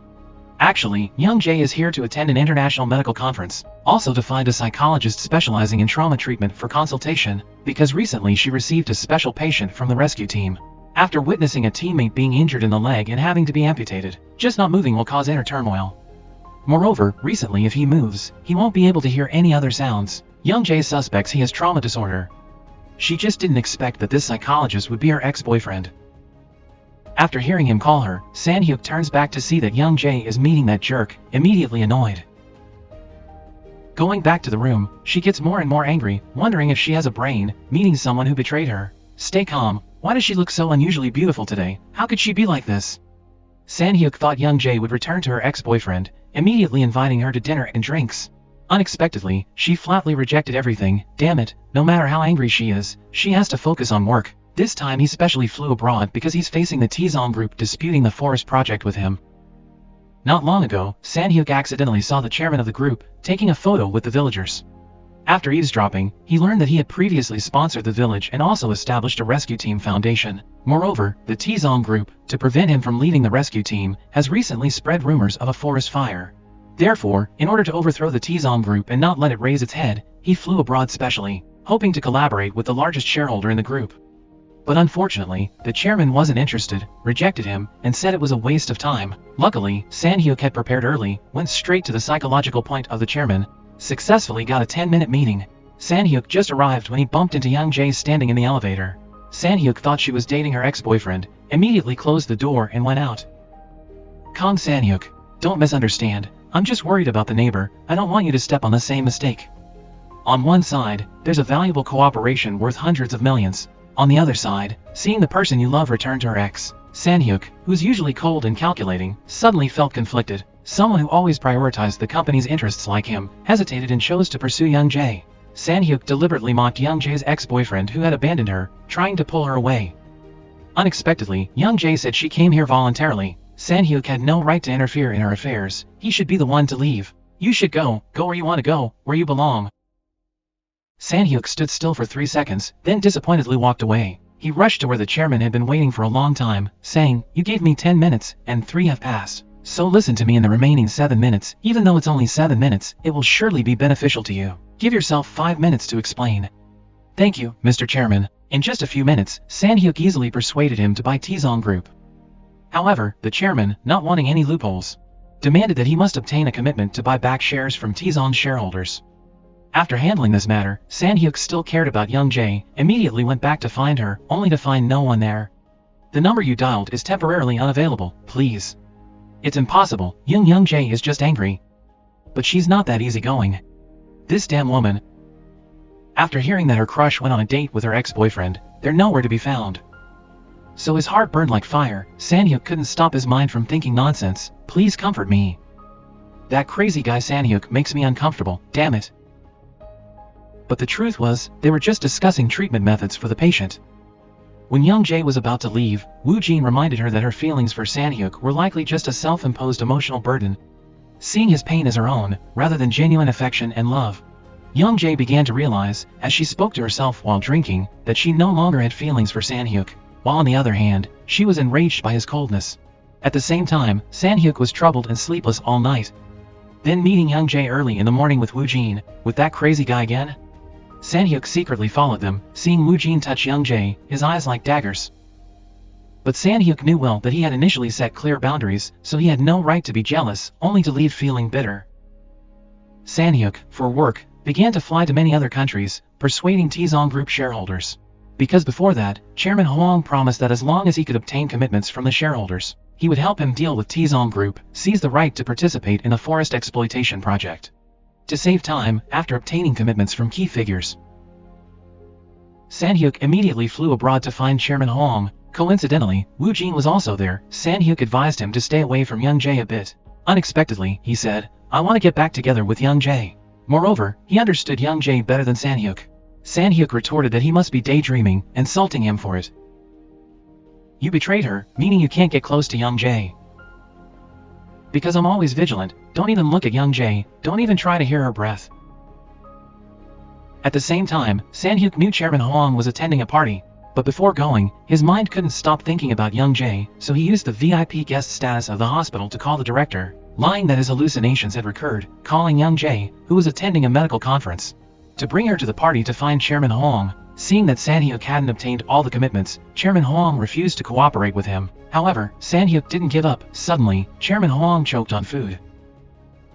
Actually, Young Jae is here to attend an international medical conference, also to find a psychologist specializing in trauma treatment for consultation, because recently she received a special patient from the rescue team. After witnessing a teammate being injured in the leg and having to be amputated, just not moving will cause inner turmoil. Moreover, recently if he moves, he won't be able to hear any other sounds. Young Jae suspects he has trauma disorder. She just didn't expect that this psychologist would be her ex-boyfriend. After hearing him call her, Sanhyuk turns back to see that Young Jae is meeting that jerk, immediately annoyed. Going back to the room, she gets more and more angry, wondering if she has a brain, meeting someone who betrayed her. Stay calm. Why does she look so unusually beautiful today? How could she be like this? Sanhyuk thought Young Jae would return to her ex-boyfriend, immediately inviting her to dinner and drinks. Unexpectedly, she flatly rejected everything. Damn it, no matter how angry she is, she has to focus on work. This time he specially flew abroad because he's facing the T-Zone group disputing the forest project with him. Not long ago, Sanhyuk accidentally saw the chairman of the group taking a photo with the villagers. After eavesdropping, he learned that he had previously sponsored the village and also established a rescue team foundation. Moreover, the T-Zone group, to prevent him from leaving the rescue team, has recently spread rumors of a forest fire. Therefore, in order to overthrow the T-Zone group and not let it raise its head, he flew abroad specially, hoping to collaborate with the largest shareholder in the group. But unfortunately, the chairman wasn't interested, rejected him, and said it was a waste of time. Luckily, Sanhyuk had prepared early, went straight to the psychological point of the chairman. successfully got a 10-minute meeting. Sang-hyuk just arrived when he bumped into Young Jae standing in the elevator. Sang-hyuk thought she was dating her ex-boyfriend, immediately closed the door and went out. Kang Sang-hyuk, don't misunderstand, I'm just worried about the neighbor, I don't want you to step on the same mistake. On one side, there's a valuable cooperation worth hundreds of millions. On the other side, seeing the person you love return to her ex. Sang-hyuk, who's usually cold and calculating, suddenly felt conflicted. Someone who always prioritized the company's interests like him, hesitated and chose to pursue Young Jae. Sang-hyuk deliberately mocked Young Jae's ex-boyfriend who had abandoned her, trying to pull her away. Unexpectedly, Young Jae said she came here voluntarily. Sang-hyuk had no right to interfere in her affairs. He should be the one to leave. You should go where you want to go, where you belong. Sang-hyuk stood still for 3 seconds, then disappointedly walked away. He rushed to where the chairman had been waiting for a long time, saying, "You gave me 10 minutes, and 3 have passed. So listen to me in the remaining 7 minutes. Even though it's only 7 minutes, it will surely be beneficial to you. Give yourself 5 minutes to explain." "Thank you, Mr. Chairman." In just a few minutes, Sang-hyuk easily persuaded him to buy Taesong Group. However, the chairman, not wanting any loopholes, demanded that he must obtain a commitment to buy back shares from Taesong's shareholders. After handling this matter, Sang-hyuk still cared about Young Jae, immediately went back to find her, only to find no one there. "The number you dialed is temporarily unavailable, please." "It's impossible, Young Jae is just angry." "But she's not that easygoing. This damn woman." After hearing that her crush went on a date with her ex-boyfriend, they're nowhere to be found. So his heart burned like fire. Sang-hyuk couldn't stop his mind from thinking nonsense. "Please comfort me. That crazy guy Sang-hyuk makes me uncomfortable, damn it." But the truth was, they were just discussing treatment methods for the patient. When Young Jae was about to leave, Woo Jin reminded her that her feelings for Sang-hyuk were likely just a self-imposed emotional burden, seeing his pain as her own, rather than genuine affection and love. Young Jae began to realize, as she spoke to herself while drinking, that she no longer had feelings for Sang-hyuk, while on the other hand, she was enraged by his coldness. At the same time, Sang-hyuk was troubled and sleepless all night. Then meeting Young Jae early in the morning with Woo Jin, with that crazy guy again? Sang-hyuk secretly followed them, seeing Woo Jin touch Young Jae, his eyes like daggers. But Sang-hyuk knew well that he had initially set clear boundaries, so he had no right to be jealous, only to leave feeling bitter. Sang-hyuk, for work, began to fly to many other countries, persuading Taesong Group shareholders. Because before that, Chairman Hwang promised that as long as he could obtain commitments from the shareholders, he would help him deal with Taesong Group, seize the right to participate in the forest exploitation project. To save time, after obtaining commitments from key figures, Sang-hyuk immediately flew abroad to find Chairman Hwang. Coincidentally, Woo Jin was also there. Sang-hyuk advised him to stay away from Young Jae a bit. Unexpectedly, he said, "I want to get back together with Young Jae." Moreover, he understood Young Jae better than Sang-hyuk. Sang-hyuk retorted that he must be daydreaming, insulting him for it. "You betrayed her, meaning you can't get close to Young Jae." "Because I'm always vigilant, don't even look at Young Jae, don't even try to hear her breath." At the same time, Sang-hyuk knew Chairman Hwang was attending a party, but before going, his mind couldn't stop thinking about Young Jae, so he used the VIP guest status of the hospital to call the director, lying that his hallucinations had recurred, calling Young Jae, who was attending a medical conference, to bring her to the party to find Chairman Hwang. Seeing that Sang-hyuk hadn't obtained all the commitments, Chairman Hwang refused to cooperate with him. However, Sang-hyuk didn't give up. Suddenly, Chairman Hwang choked on food.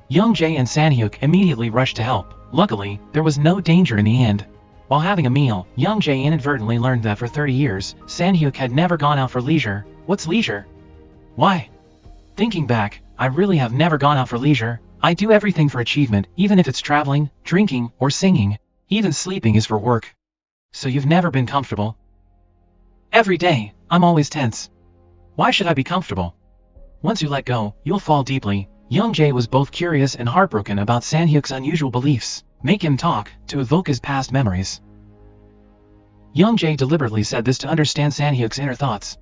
Young Jae and Sang-hyuk immediately rushed to help. Luckily, there was no danger in the end. While having a meal, Young Jae inadvertently learned that for 30 years, Sang-hyuk had never gone out for leisure. What's leisure? Why? Thinking back, I really have never gone out for leisure. I do everything for achievement, even if it's traveling, drinking, or singing. Even sleeping is for work. So you've never been comfortable? Every day, I'm always tense. Why should I be comfortable? Once you let go, you'll fall deeply. Young Jae was both curious and heartbroken about Sang-hyuk's unusual beliefs. Make him talk, to evoke his past memories. Young Jae deliberately said this to understand Sang-hyuk's inner thoughts,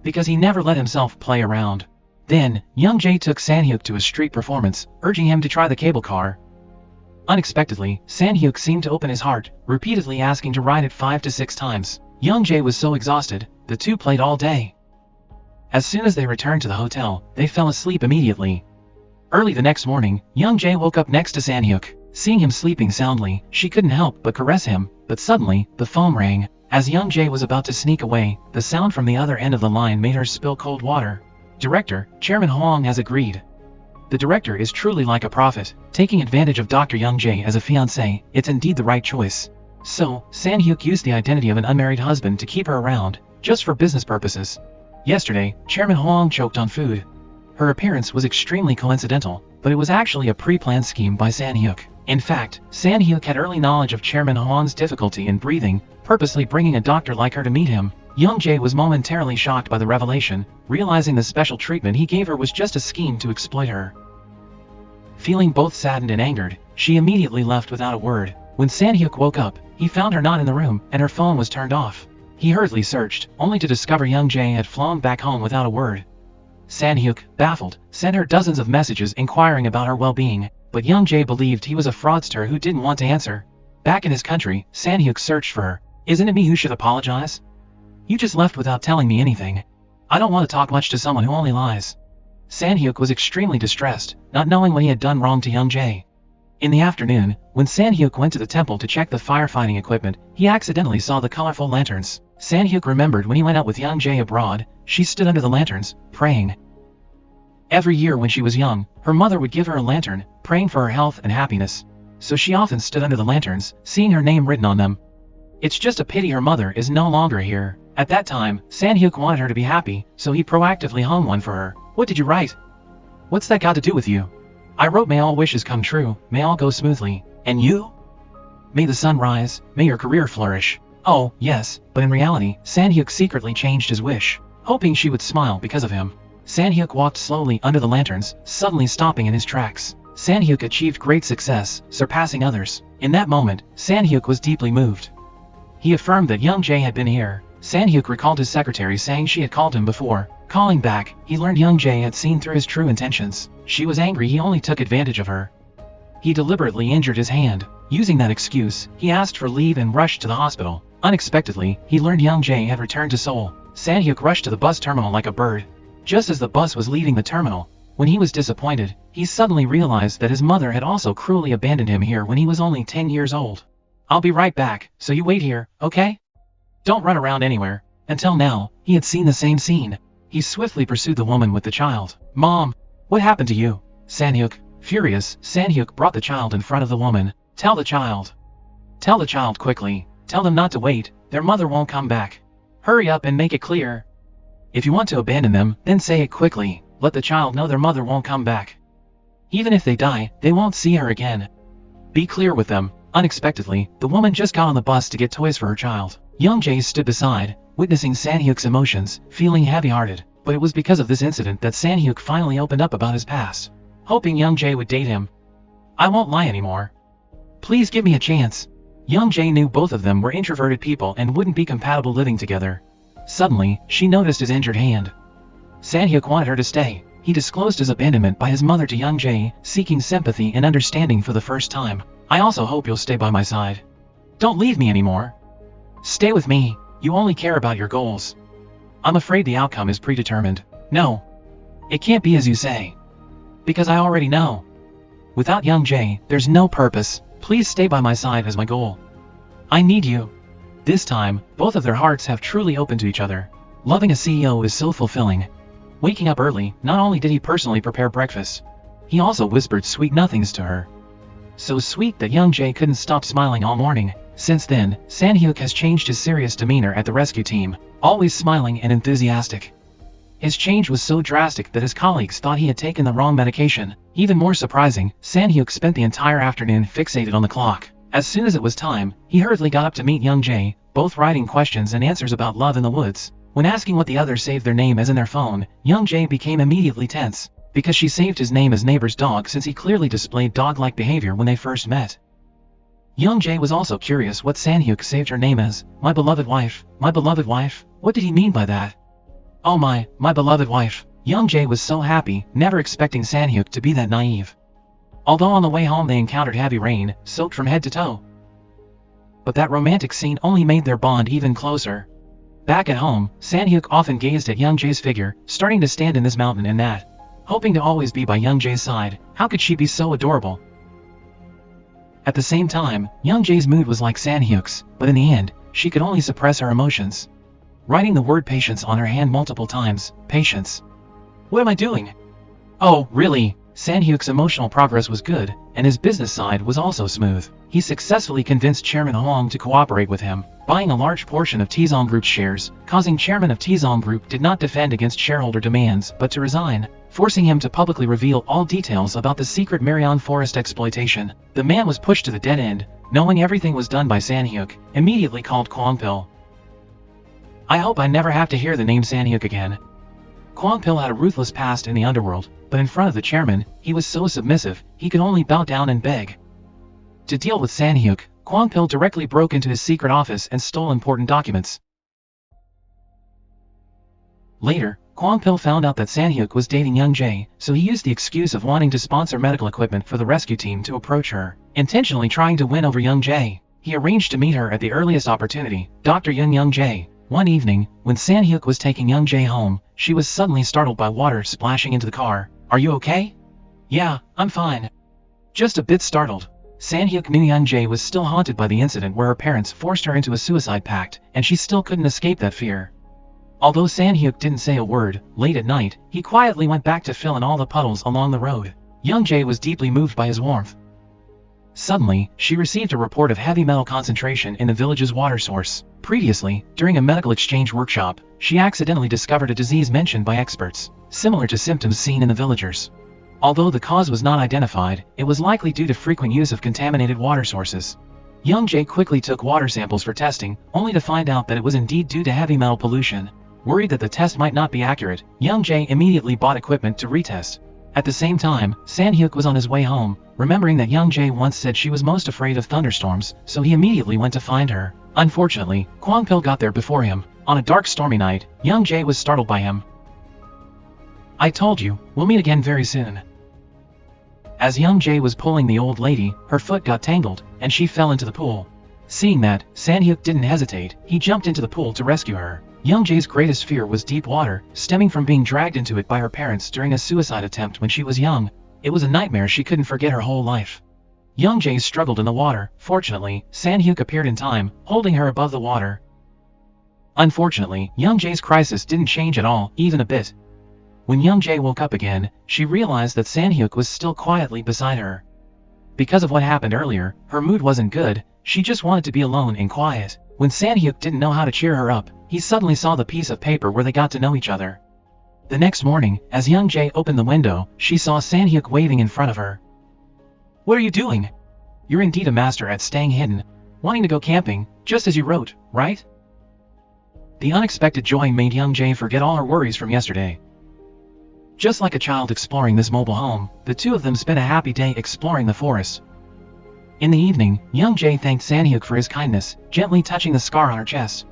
because he never let himself play around. Then, Young Jae took Sang-hyuk to a street performance, urging him to try the cable car. Unexpectedly, Sang-hyuk seemed to open his heart, repeatedly asking to ride it 5 to 6 times. Young Jae was so exhausted, the two played all day. As soon as they returned to the hotel, they fell asleep immediately. Early the next morning, Young Jae woke up next to Sang-hyuk. Seeing him sleeping soundly, she couldn't help but caress him, but suddenly, the phone rang. As Young Jae was about to sneak away, the sound from the other end of the line made her spill cold water. "Director, Chairman Hwang has agreed." The director is truly like a prophet, taking advantage of Dr. Young Jae as a fiancé. It's indeed the right choice. So, San Hyuk used the identity of an unmarried husband to keep her around, just for business purposes. Yesterday, Chairman Hwang choked on food. Her appearance was extremely coincidental, but it was actually a pre-planned scheme by San Hyuk. In fact, San Hyuk had early knowledge of Chairman Hwang's difficulty in breathing, purposely bringing a doctor like her to meet him. Young Jae was momentarily shocked by the revelation, realizing the special treatment he gave her was just a scheme to exploit her. Feeling both saddened and angered, she immediately left without a word. When San Hyuk woke up, he found her not in the room, and her phone was turned off. He hurriedly searched, only to discover Young Jae had flown back home without a word. San Hyuk, baffled, sent her dozens of messages inquiring about her well-being, but Young Jae believed he was a fraudster who didn't want to answer. Back in his country, San Hyuk searched for her. "Isn't it me who should apologize? You just left without telling me anything. I don't want to talk much to someone who only lies." San Hyuk was extremely distressed, not knowing what he had done wrong to Young Jae. In the afternoon, when San Hyuk went to the temple to check the firefighting equipment, he accidentally saw the colorful lanterns. San Hyuk remembered when he went out with Young Jae abroad, she stood under the lanterns, praying. Every year when she was young, her mother would give her a lantern, praying for her health and happiness. So she often stood under the lanterns, seeing her name written on them. It's just a pity her mother is no longer here. At that time, San Hyuk wanted her to be happy, so he proactively hung one for her. "What did you write?" "What's that got to do with you?" "I wrote may all wishes come true, may all go smoothly." "And you?" "May the sun rise, may your career flourish." Oh, yes, but in reality, San Hyuk secretly changed his wish, hoping she would smile because of him. San Hyuk walked slowly under the lanterns, suddenly stopping in his tracks. San Hyuk achieved great success, surpassing others. In that moment, San Hyuk was deeply moved. He affirmed that Young Jae had been here. San Hyuk recalled his secretary saying she had called him before. Calling back, he learned Young Jae had seen through his true intentions. She was angry he only took advantage of her. He deliberately injured his hand. Using that excuse, he asked for leave and rushed to the hospital. Unexpectedly, he learned Young Jae had returned to Seoul. San Hyuk rushed to the bus terminal like a bird. Just as the bus was leaving the terminal, when he was disappointed, he suddenly realized that his mother had also cruelly abandoned him here when he was only 10 years old. "I'll be right back, so you wait here, okay? Don't run around anywhere." Until now, he had seen the same scene. He swiftly pursued the woman with the child. "Mom, what happened to you?" San Hyuk, furious, San Hyuk brought the child in front of the woman. Tell the child quickly. Tell them not to wait, their mother won't come back. Hurry up and make it clear. If you want to abandon them, then say it quickly. Let the child know their mother won't come back. Even if they die, they won't see her again. Be clear with them." Unexpectedly, the woman just got on the bus to get toys for her child. Young Jae stood beside, witnessing San Hyuk's emotions, feeling heavy-hearted. But it was because of this incident that San Hyuk finally opened up about his past, hoping Young Jae would date him. "I won't lie anymore. Please give me a chance." Young Jae knew both of them were introverted people and wouldn't be compatible living together. Suddenly, she noticed his injured hand. San Hyuk wanted her to stay. He disclosed his abandonment by his mother to Young Jae, seeking sympathy and understanding for the first time. "I also hope you'll stay by my side. Don't leave me anymore. Stay with me. You only care about your goals." "I'm afraid the outcome is predetermined." "No. It can't be as you say. Because I already know. Without Young Jae, there's no purpose. Please stay by my side as my goal. I need you." This time, both of their hearts have truly opened to each other. Loving a CEO is so fulfilling. Waking up early, not only did he personally prepare breakfast, he also whispered sweet nothings to her. So sweet that Young Jae couldn't stop smiling all morning. Since then, San Hyuk has changed his serious demeanor at the rescue team, always smiling and enthusiastic. His change was so drastic that his colleagues thought he had taken the wrong medication. Even more surprising, San Hyuk spent the entire afternoon fixated on the clock. As soon as it was time, he hurriedly got up to meet Young Jae, both writing questions and answers about love in the woods. When asking what the other saved their name as in their phone, Young Jae became immediately tense, because she saved his name as neighbor's dog since he clearly displayed dog-like behavior when they first met. Young Jae was also curious what San Hyuk saved her name as. My beloved wife, my beloved wife. What did he mean by that? Oh my beloved wife. Young Jae was so happy, never expecting San Hyuk to be that naive. Although on the way home they encountered heavy rain, soaked from head to toe. But that romantic scene only made their bond even closer. Back at home, San Hyuk often gazed at Young Jae's figure, starting to stand in this mountain and that, hoping to always be by Young Jae's side. How could she be so adorable? At the same time, Young Jae's mood was like San Hyuk's, but in the end, she could only suppress her emotions. Writing the word patience on her hand multiple times. Patience. What am I doing? Oh, really? Sang-hyuk's emotional progress was good, and his business side was also smooth. He successfully convinced Chairman Hwang to cooperate with him, buying a large portion of T-Zong Group's shares, causing Chairman of T-Zong Group did not defend against shareholder demands but to resign, forcing him to publicly reveal all details about the secret Marion Forest exploitation. The man was pushed to the dead end, knowing everything was done by Sang-hyuk, immediately called Kwang-pil. "I hope I never have to hear the name Sang-hyuk again." Kwang-pil had a ruthless past in the underworld, but in front of the chairman, he was so submissive, he could only bow down and beg. To deal with Sang-hyuk, Kwang-pil directly broke into his secret office and stole important documents. Later, Kwang-pil found out that Sang-hyuk was dating Young Jae, so he used the excuse of wanting to sponsor medical equipment for the rescue team to approach her, intentionally trying to win over Young Jae. He arranged to meet her at the earliest opportunity, Dr. Young Jae. One evening, when Sang-hyuk was taking Young Jae home, she was suddenly startled by water splashing into the car. "Are you okay?" "Yeah, I'm fine." Just a bit startled. Sang-hyuk knew Young Jae was still haunted by the incident where her parents forced her into a suicide pact, and she still couldn't escape that fear. Although Sang-hyuk didn't say a word, late at night, he quietly went back to fill in all the puddles along the road. Young Jae was deeply moved by his warmth. Suddenly, she received a report of heavy metal concentration in the village's water source. Previously, during a medical exchange workshop, she accidentally discovered a disease mentioned by experts, similar to symptoms seen in the villagers. Although the cause was not identified, it was likely due to frequent use of contaminated water sources. Young Jae quickly took water samples for testing, only to find out that it was indeed due to heavy metal pollution. Worried that the test might not be accurate, Young Jae immediately bought equipment to retest. At the same time, Sang-hyuk was on his way home, remembering that Young Jae once said she was most afraid of thunderstorms, so he immediately went to find her. Unfortunately, Kwang-pil got there before him. On a dark stormy night, Young Jae was startled by him. "I told you, we'll meet again very soon." As Young Jae was pulling the old lady, her foot got tangled, and she fell into the pool. Seeing that, Sang-hyuk didn't hesitate, he jumped into the pool to rescue her. Young Jae's greatest fear was deep water, stemming from being dragged into it by her parents during a suicide attempt when she was young. It was a nightmare she couldn't forget her whole life. Young Jae struggled in the water. Fortunately, Sang-hyuk appeared in time, holding her above the water. Unfortunately, Young Jae's crisis didn't change at all, even a bit. When Young Jae woke up again, she realized that Sang-hyuk was still quietly beside her. Because of what happened earlier, her mood wasn't good, she just wanted to be alone and quiet. When Sang-hyuk didn't know how to cheer her up, he suddenly saw the piece of paper where they got to know each other. The next morning, as Young Jae opened the window, she saw Sang-hyuk waving in front of her. "What are you doing? You're indeed a master at staying hidden. Wanting to go camping, just as you wrote, right?" The unexpected joy made Young Jae forget all her worries from yesterday. Just like a child exploring this mobile home, the two of them spent a happy day exploring the forest. In the evening, Young Jae thanked Sang-hyuk for his kindness, gently touching the scar on her chest.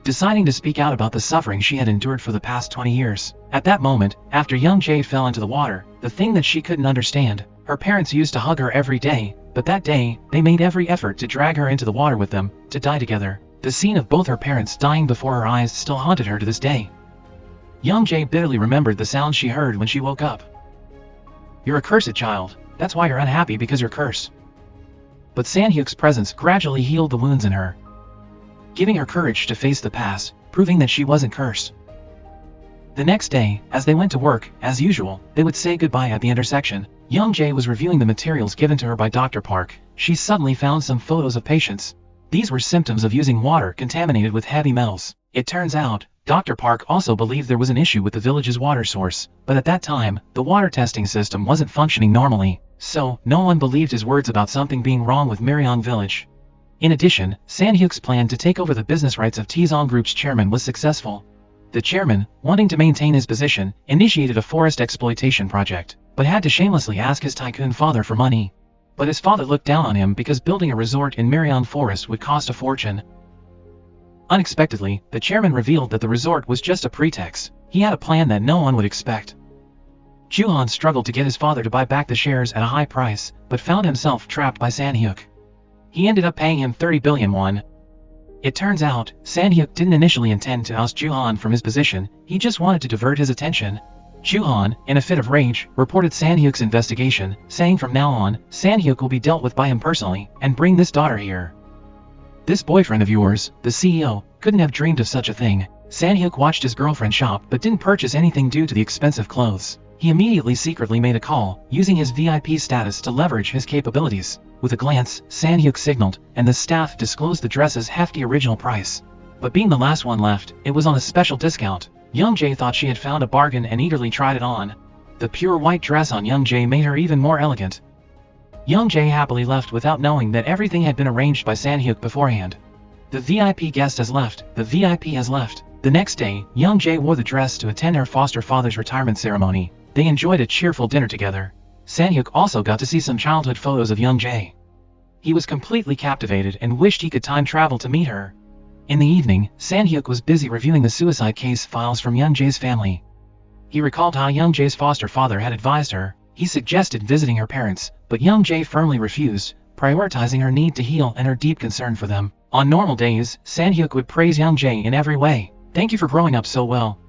Deciding to speak out about the suffering she had endured for the past 20 years. At that moment, after Young Jae fell into the water, the thing that she couldn't understand, her parents used to hug her every day, but that day, they made every effort to drag her into the water with them, to die together. The scene of both her parents dying before her eyes still haunted her to this day. Young Jae bitterly remembered the sounds she heard when she woke up. "You're a cursed child, that's why you're unhappy, because you're cursed." But Sang-hyuk's presence gradually healed the wounds in her, giving her courage to face the past, proving that she wasn't cursed. The next day, as they went to work, as usual, they would say goodbye at the intersection. Young Jae was reviewing the materials given to her by Dr. Park. She suddenly found some photos of patients. These were symptoms of using water contaminated with heavy metals. It turns out, Dr. Park also believed there was an issue with the village's water source, but at that time, the water testing system wasn't functioning normally, so no one believed his words about something being wrong with Myeong Village. In addition, Sang-hyuk's plan to take over the business rights of T-Zong Group's chairman was successful. The chairman, wanting to maintain his position, initiated a forest exploitation project, but had to shamelessly ask his tycoon father for money. But his father looked down on him because building a resort in Myeong Forest would cost a fortune. Unexpectedly, the chairman revealed that the resort was just a pretext. He had a plan that no one would expect. Joo-han struggled to get his father to buy back the shares at a high price, but found himself trapped by Sang-hyuk. He ended up paying him 30 billion won. It turns out, Sang-hyuk didn't initially intend to oust Joo-han from his position, he just wanted to divert his attention. Joo-han, in a fit of rage, reported Sang-hyuk's investigation, saying from now on, Sang-hyuk will be dealt with by him personally, and bring this daughter here. "This boyfriend of yours, the CEO, couldn't have dreamed of such a thing." Sang-hyuk watched his girlfriend shop but didn't purchase anything due to the expensive clothes. He immediately secretly made a call, using his VIP status to leverage his capabilities. With a glance, Sang-hyuk signaled, and the staff disclosed the dress's hefty original price. But being the last one left, it was on a special discount. Young-jae thought she had found a bargain and eagerly tried it on. The pure white dress on Young-jae made her even more elegant. Young-jae happily left without knowing that everything had been arranged by Sang-hyuk beforehand. The VIP guest has left. The VIP has left. The next day, Young-jae wore the dress to attend her foster father's retirement ceremony. They enjoyed a cheerful dinner together. Sang-hyuk also got to see some childhood photos of Young-jae. He was completely captivated and wished he could time travel to meet her. In the evening, Sang-hyuk was busy reviewing the suicide case files from Young-jae's family. He recalled how Young-jae's foster father had advised her. He suggested visiting her parents, but Young-jae firmly refused, prioritizing her need to heal and her deep concern for them. On normal days, Sang-hyuk would praise Young-jae in every way. "Thank you for growing up so well."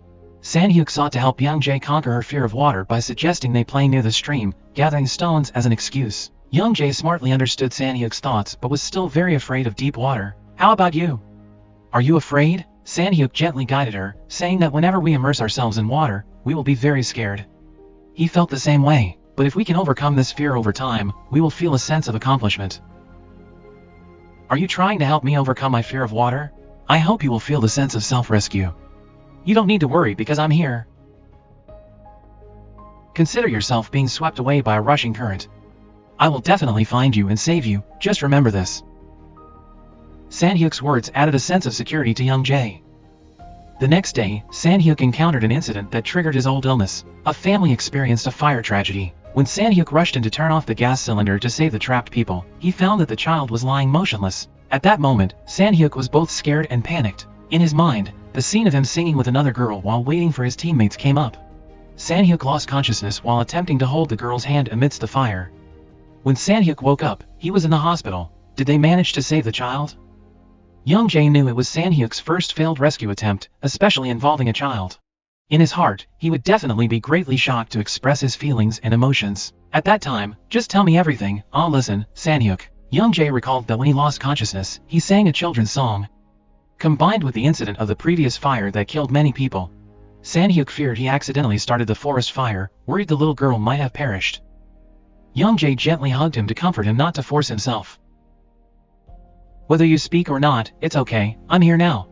Sang-hyuk sought to help Young-jae conquer her fear of water by suggesting they play near the stream, gathering stones as an excuse. Young-jae smartly understood Sang-hyuk's thoughts but was still very afraid of deep water. "How about you? Are you afraid?" Sang-hyuk gently guided her, saying that whenever we immerse ourselves in water, we will be very scared. He felt the same way, but if we can overcome this fear over time, we will feel a sense of accomplishment. "Are you trying to help me overcome my fear of water? I hope you will feel the sense of self-rescue. You don't need to worry because I'm here." Consider yourself being swept away by a rushing current. I will definitely find you and save you, just remember this. Sang-hyuk's words added a sense of security to Young-jae. The next day, Sang-hyuk encountered an incident that triggered his old illness. A family experienced a fire tragedy. When Sang-hyuk rushed in to turn off the gas cylinder to save the trapped people, he found that the child was lying motionless. At that moment, Sang-hyuk was both scared and panicked. In his mind, the scene of him singing with another girl while waiting for his teammates came up. Sang-hyuk lost consciousness while attempting to hold the girl's hand amidst the fire. When Sang-hyuk woke up, he was in the hospital. Did they manage to save the child? Young-jae knew it was Sang-hyuk's first failed rescue attempt, especially involving a child. In his heart, he would definitely be greatly shocked to express his feelings and emotions. At that time, "Just tell me everything, I'll listen, Sang-hyuk." Young-jae recalled that when he lost consciousness, he sang a children's song. Combined with the incident of the previous fire that killed many people, Sang-hyuk feared he accidentally started the forest fire, worried the little girl might have perished. Young-jae gently hugged him to comfort him not to force himself. "Whether you speak or not, it's okay, I'm here now."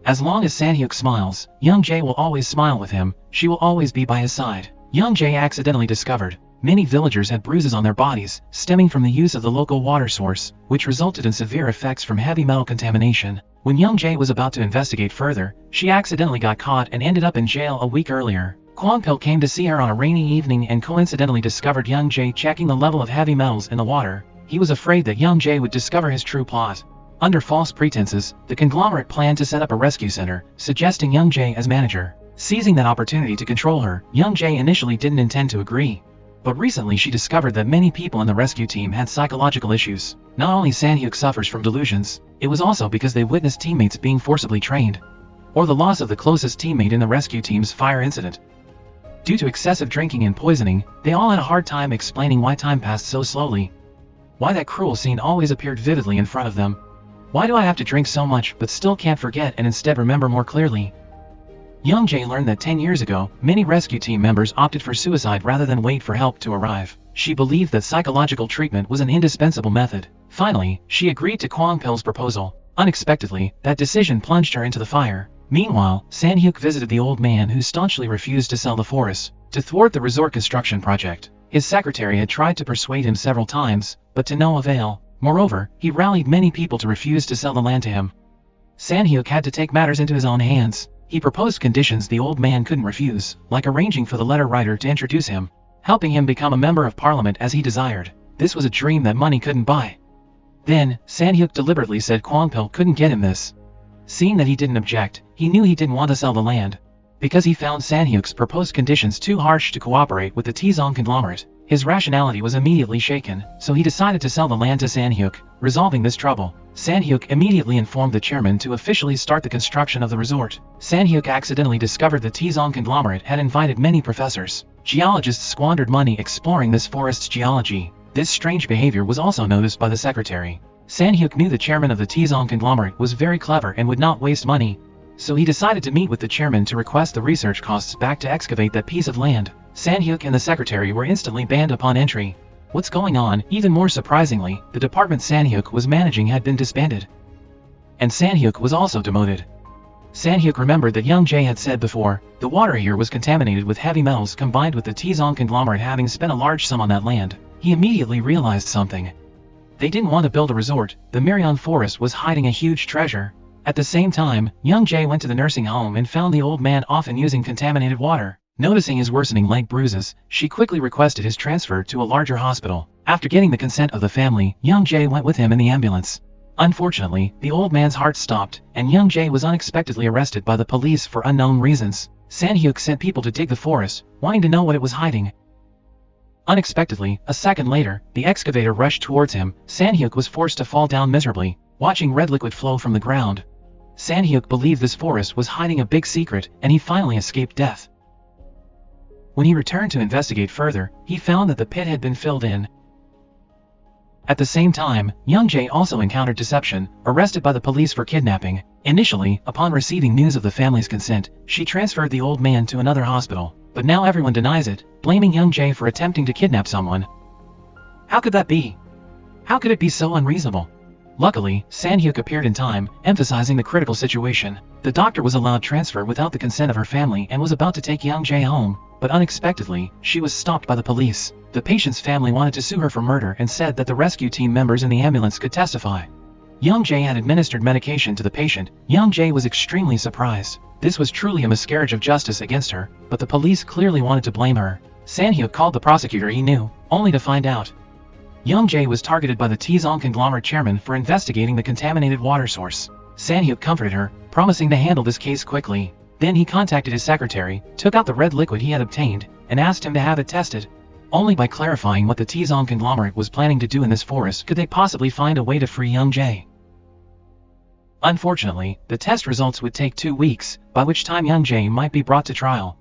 As long as Sang-hyuk smiles, Young-jae will always smile with him, she will always be by his side. Young-jae accidentally discovered many villagers had bruises on their bodies, stemming from the use of the local water source, which resulted in severe effects from heavy metal contamination. When Young-jae was about to investigate further, she accidentally got caught and ended up in jail a week earlier. Kwon-pil came to see her on a rainy evening and coincidentally discovered Young-jae checking the level of heavy metals in the water. He was afraid that Young-jae would discover his true plot. Under false pretenses, the conglomerate planned to set up a rescue center, suggesting Young-jae as manager. Seizing that opportunity to control her, Young-jae initially didn't intend to agree. But recently she discovered that many people in the rescue team had psychological issues. Not only Sang-hyuk suffers from delusions, it was also because they witnessed teammates being forcibly trained, or the loss of the closest teammate in the rescue team's fire incident. Due to excessive drinking and poisoning, they all had a hard time explaining why time passed so slowly. Why that cruel scene always appeared vividly in front of them. Why do I have to drink so much but still can't forget and instead remember more clearly? Young-jae learned that 10 years ago, many rescue team members opted for suicide rather than wait for help to arrive. She believed that psychological treatment was an indispensable method. Finally, she agreed to Kwon-pil's proposal. Unexpectedly, that decision plunged her into the fire. Meanwhile, Sang-hyuk visited the old man who staunchly refused to sell the forest to thwart the resort construction project. His secretary had tried to persuade him several times, but to no avail. Moreover, he rallied many people to refuse to sell the land to him. Sang-hyuk had to take matters into his own hands. He proposed conditions the old man couldn't refuse, like arranging for the letter writer to introduce him, helping him become a member of parliament as he desired. This was a dream that money couldn't buy. Then, Sang-hyuk deliberately said Kwon-pil couldn't get him this. Seeing that he didn't object, he knew he didn't want to sell the land, because he found Sang-hyuk's proposed conditions too harsh to cooperate with the Tizong conglomerate. His rationality was immediately shaken, so he decided to sell the land to Sang-hyuk, resolving this trouble. Sang-hyuk immediately informed the chairman to officially start the construction of the resort. Sang-hyuk accidentally discovered the Tizong conglomerate had invited many professors. Geologists squandered money exploring this forest's geology. This strange behavior was also noticed by the secretary. Sang-hyuk knew the chairman of the Tizong conglomerate was very clever and would not waste money, so he decided to meet with the chairman to request the research costs back to excavate that piece of land. Sang-hyuk and the secretary were instantly banned upon entry. What's going on? Even more surprisingly, the department Sang-hyuk was managing had been disbanded. And Sang-hyuk was also demoted. Sang-hyuk remembered that Young Jae had said before, the water here was contaminated with heavy metals combined with the Tizong conglomerate having spent a large sum on that land. He immediately realized something. They didn't want to build a resort, the Mirion forest was hiding a huge treasure. At the same time, Young Jae went to the nursing home and found the old man often using contaminated water. Noticing his worsening leg bruises, she quickly requested his transfer to a larger hospital. After getting the consent of the family, Young Jae went with him in the ambulance. Unfortunately, the old man's heart stopped, and Young Jae was unexpectedly arrested by the police for unknown reasons. Sang-hyuk sent people to dig the forest, wanting to know what it was hiding. Unexpectedly, a second later, the excavator rushed towards him. Sang-hyuk was forced to fall down miserably, watching red liquid flow from the ground. Sang-hyuk believed this forest was hiding a big secret, and he finally escaped death. When he returned to investigate further, he found that the pit had been filled in. At the same time, Young Jae also encountered deception, arrested by the police for kidnapping. Initially, upon receiving news of the family's consent, she transferred the old man to another hospital. But now everyone denies it, blaming Young Jae for attempting to kidnap someone. How could that be? How could it be so unreasonable? Luckily, Sang-hyuk appeared in time, emphasizing the critical situation. The doctor was allowed transfer without the consent of her family and was about to take Young Jae home, but unexpectedly, she was stopped by the police. The patient's family wanted to sue her for murder and said that the rescue team members in the ambulance could testify. Young Jae had administered medication to the patient. Young Jae was extremely surprised. This was truly a miscarriage of justice against her, but the police clearly wanted to blame her. Sang-hyuk called the prosecutor he knew, only to find out Young Jae was targeted by the Tizong conglomerate chairman for investigating the contaminated water source. Sang-hyuk comforted her, promising to handle this case quickly. Then he contacted his secretary, took out the red liquid he had obtained, and asked him to have it tested. Only by clarifying what the Tizong conglomerate was planning to do in this forest could they possibly find a way to free Young Jae. Unfortunately, the test results would take 2 weeks, by which time Young Jae might be brought to trial.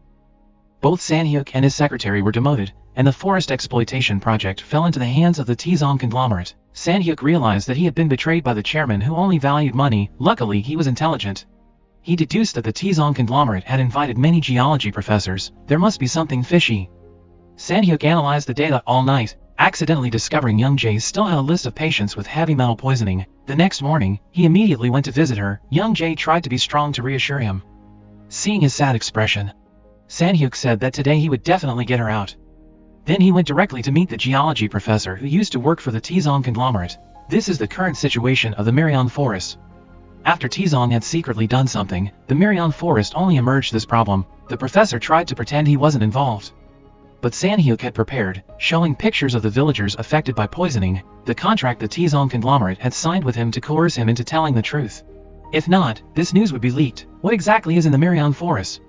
Both Sang-hyuk and his secretary were demoted, and the forest exploitation project fell into the hands of the Tizong conglomerate. Sang-hyuk realized that he had been betrayed by the chairman who only valued money. Luckily, he was intelligent. He deduced that the Tizong conglomerate had invited many geology professors. There must be something fishy. Sang-hyuk analyzed the data all night, accidentally discovering Young Jae still had a list of patients with heavy metal poisoning. The next morning, he immediately went to visit her. Young Jae tried to be strong to reassure him. Seeing his sad expression, Sang-hyuk said that today he would definitely get her out. Then he went directly to meet the geology professor who used to work for the Tizong conglomerate. This is the current situation of the Mirion forest. After Tizong had secretly done something, the Mirion forest only emerged this problem. The professor tried to pretend he wasn't involved. But Sang-hyuk had prepared, showing pictures of the villagers affected by poisoning, the contract the Tizong conglomerate had signed with him to coerce him into telling the truth. If not, this news would be leaked. What exactly is in the Mirion forest?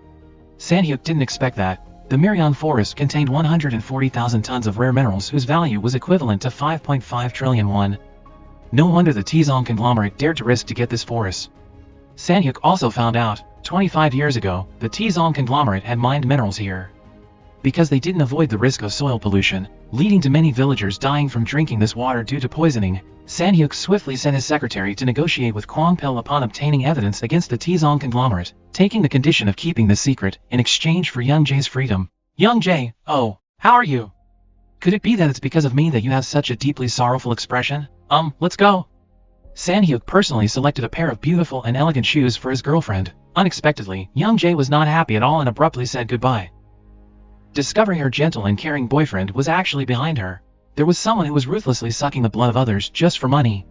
Sang-hyuk didn't expect that. The Mirion forest contained 140,000 tons of rare minerals whose value was equivalent to 5.5 trillion won. No wonder the Tizong conglomerate dared to risk to get this forest. Sang-hyuk also found out, 25 years ago, the Tizong conglomerate had mined minerals here. Because they didn't avoid the risk of soil pollution, leading to many villagers dying from drinking this water due to poisoning, Sang-hyuk swiftly sent his secretary to negotiate with Kwang Pil upon obtaining evidence against the Tizong conglomerate, taking the condition of keeping the secret in exchange for Young Jae's freedom. Young Jae, oh, how are you? Could it be that it's because of me that you have such a deeply sorrowful expression? Let's go. Sang-hyuk personally selected a pair of beautiful and elegant shoes for his girlfriend. Unexpectedly, Young Jae was not happy at all and abruptly said goodbye. Discovering her gentle and caring boyfriend was actually behind her. There was someone who was ruthlessly sucking the blood of others just for money.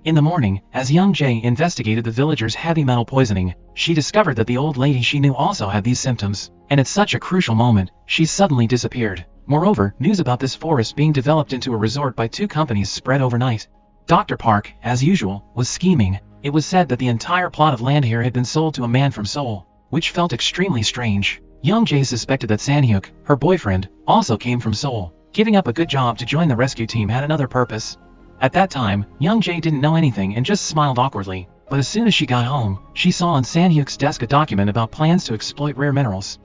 In the morning, as Young Jae investigated the villagers' heavy metal poisoning, she discovered that the old lady she knew also had these symptoms, and at such a crucial moment, she suddenly disappeared. Moreover, news about this forest being developed into a resort by 2 companies spread overnight. Dr. Park, as usual, was scheming. It was said that the entire plot of land here had been sold to a man from Seoul, which felt extremely strange. Young Jae suspected that Sang-hyuk, her boyfriend, also came from Seoul. Giving up a good job to join the rescue team had another purpose. At that time, Young Jae didn't know anything and just smiled awkwardly. But as soon as she got home, she saw on Sang-hyuk's desk a document about plans to exploit rare minerals.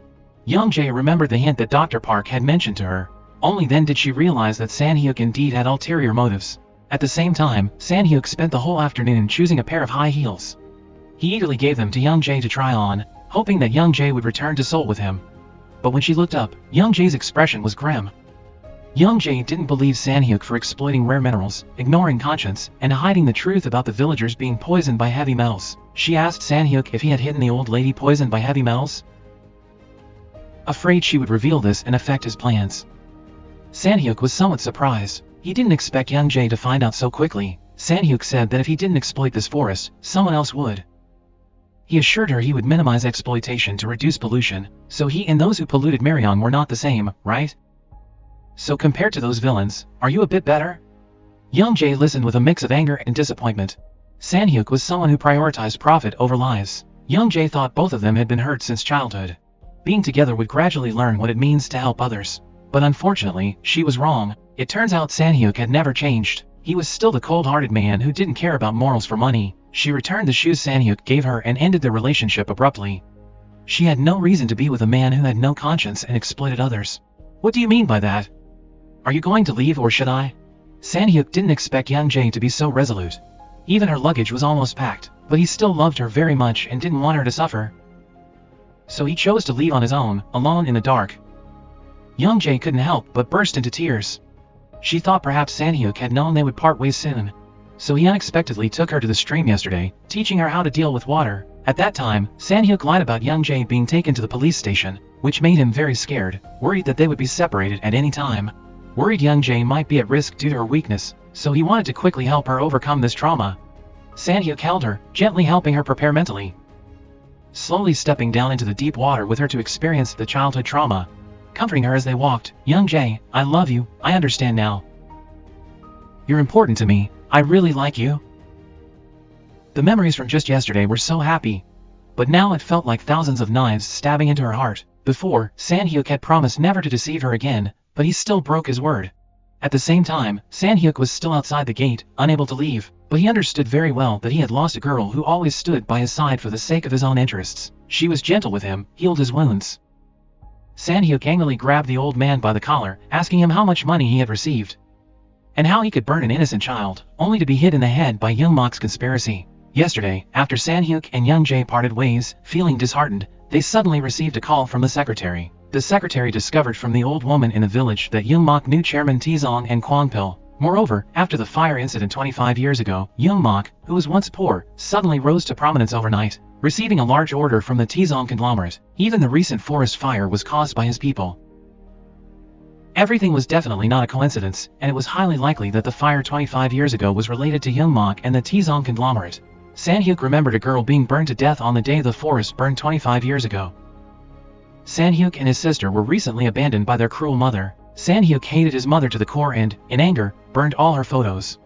Young Jae remembered the hint that Dr. Park had mentioned to her. Only then did she realize that Sang-hyuk indeed had ulterior motives. At the same time, Sang-hyuk spent the whole afternoon choosing a pair of high heels. He eagerly gave them to Young Jae to try on, hoping that Young Jae would return to Seoul with him. but when she looked up, Young Jae's expression was grim. Young Jae didn't believe Sang-hyuk for exploiting rare minerals, ignoring conscience, and hiding the truth about the villagers being poisoned by heavy metals. She asked Sang-hyuk if he had hidden the old lady poisoned by heavy metals, afraid she would reveal this and affect his plans. Sang-hyuk was somewhat surprised. He didn't expect Young Jae to find out so quickly. Sang-hyuk said that if he didn't exploit this forest, someone else would. He assured her he would minimize exploitation to reduce pollution, so he and those who polluted Myeryong were not the same, right? So compared to those villains, are you a bit better? Young Jae listened with a mix of anger and disappointment. Sang-hyuk was someone who prioritized profit over lives. Young Jae thought both of them had been hurt since childhood. Being together would gradually learn what it means to help others. But unfortunately, she was wrong. It turns out Sang-hyuk had never changed. He was still the cold-hearted man who didn't care about morals for money. She returned the shoes Sang-hyuk gave her and ended their relationship abruptly. She had no reason to be with a man who had no conscience and exploited others. What do you mean by that? Are you going to leave or should I? Sang-hyuk didn't expect Young Jae to be so resolute. Even her luggage was almost packed, but he still loved her very much and didn't want her to suffer. So he chose to leave on his own, alone in the dark. Young Jae couldn't help but burst into tears. She thought perhaps Sang-hyuk had known they would part ways soon. So he unexpectedly took her to the stream yesterday, teaching her how to deal with water. At that time, Sang-hyuk lied about Young Jae being taken to the police station, which made him very scared, worried that they would be separated at any time. Worried Young Jae might be at risk due to her weakness, so he wanted to quickly help her overcome this trauma. Sang-hyuk held her, gently helping her prepare mentally. Slowly stepping down into the deep water with her to experience the childhood trauma. Comforting her as they walked, Young Jae, I love you, I understand now. You're important to me, I really like you. The memories from just yesterday were so happy. But now it felt like thousands of knives stabbing into her heart. Before, Sang-hyuk had promised never to deceive her again, but he still broke his word. At the same time, Sang-hyuk was still outside the gate, unable to leave, but he understood very well that he had lost a girl who always stood by his side for the sake of his own interests. She was gentle with him, healed his wounds. Sang-hyuk angrily grabbed the old man by the collar, asking him how much money he had received. And how he could burn an innocent child, only to be hit in the head by Young Mok's conspiracy. Yesterday, after Sang-hyuk and Young Jae parted ways, feeling disheartened, they suddenly received a call from the secretary. The secretary discovered from the old woman in the village that Young Mok knew Chairman Taezong and Kwang Pil. Moreover, after the fire incident 25 years ago, Young Mok, who was once poor, suddenly rose to prominence overnight, receiving a large order from the Taezong conglomerate. Even the recent forest fire was caused by his people. Everything was definitely not a coincidence, and it was highly likely that the fire 25 years ago was related to Young Mok and the Taezong conglomerate. Sang-hyuk remembered a girl being burned to death on the day the forest burned 25 years ago. Sang-hyuk and his sister were recently abandoned by their cruel mother. Sang-hyuk hated his mother to the core and, in anger, burned all her photos.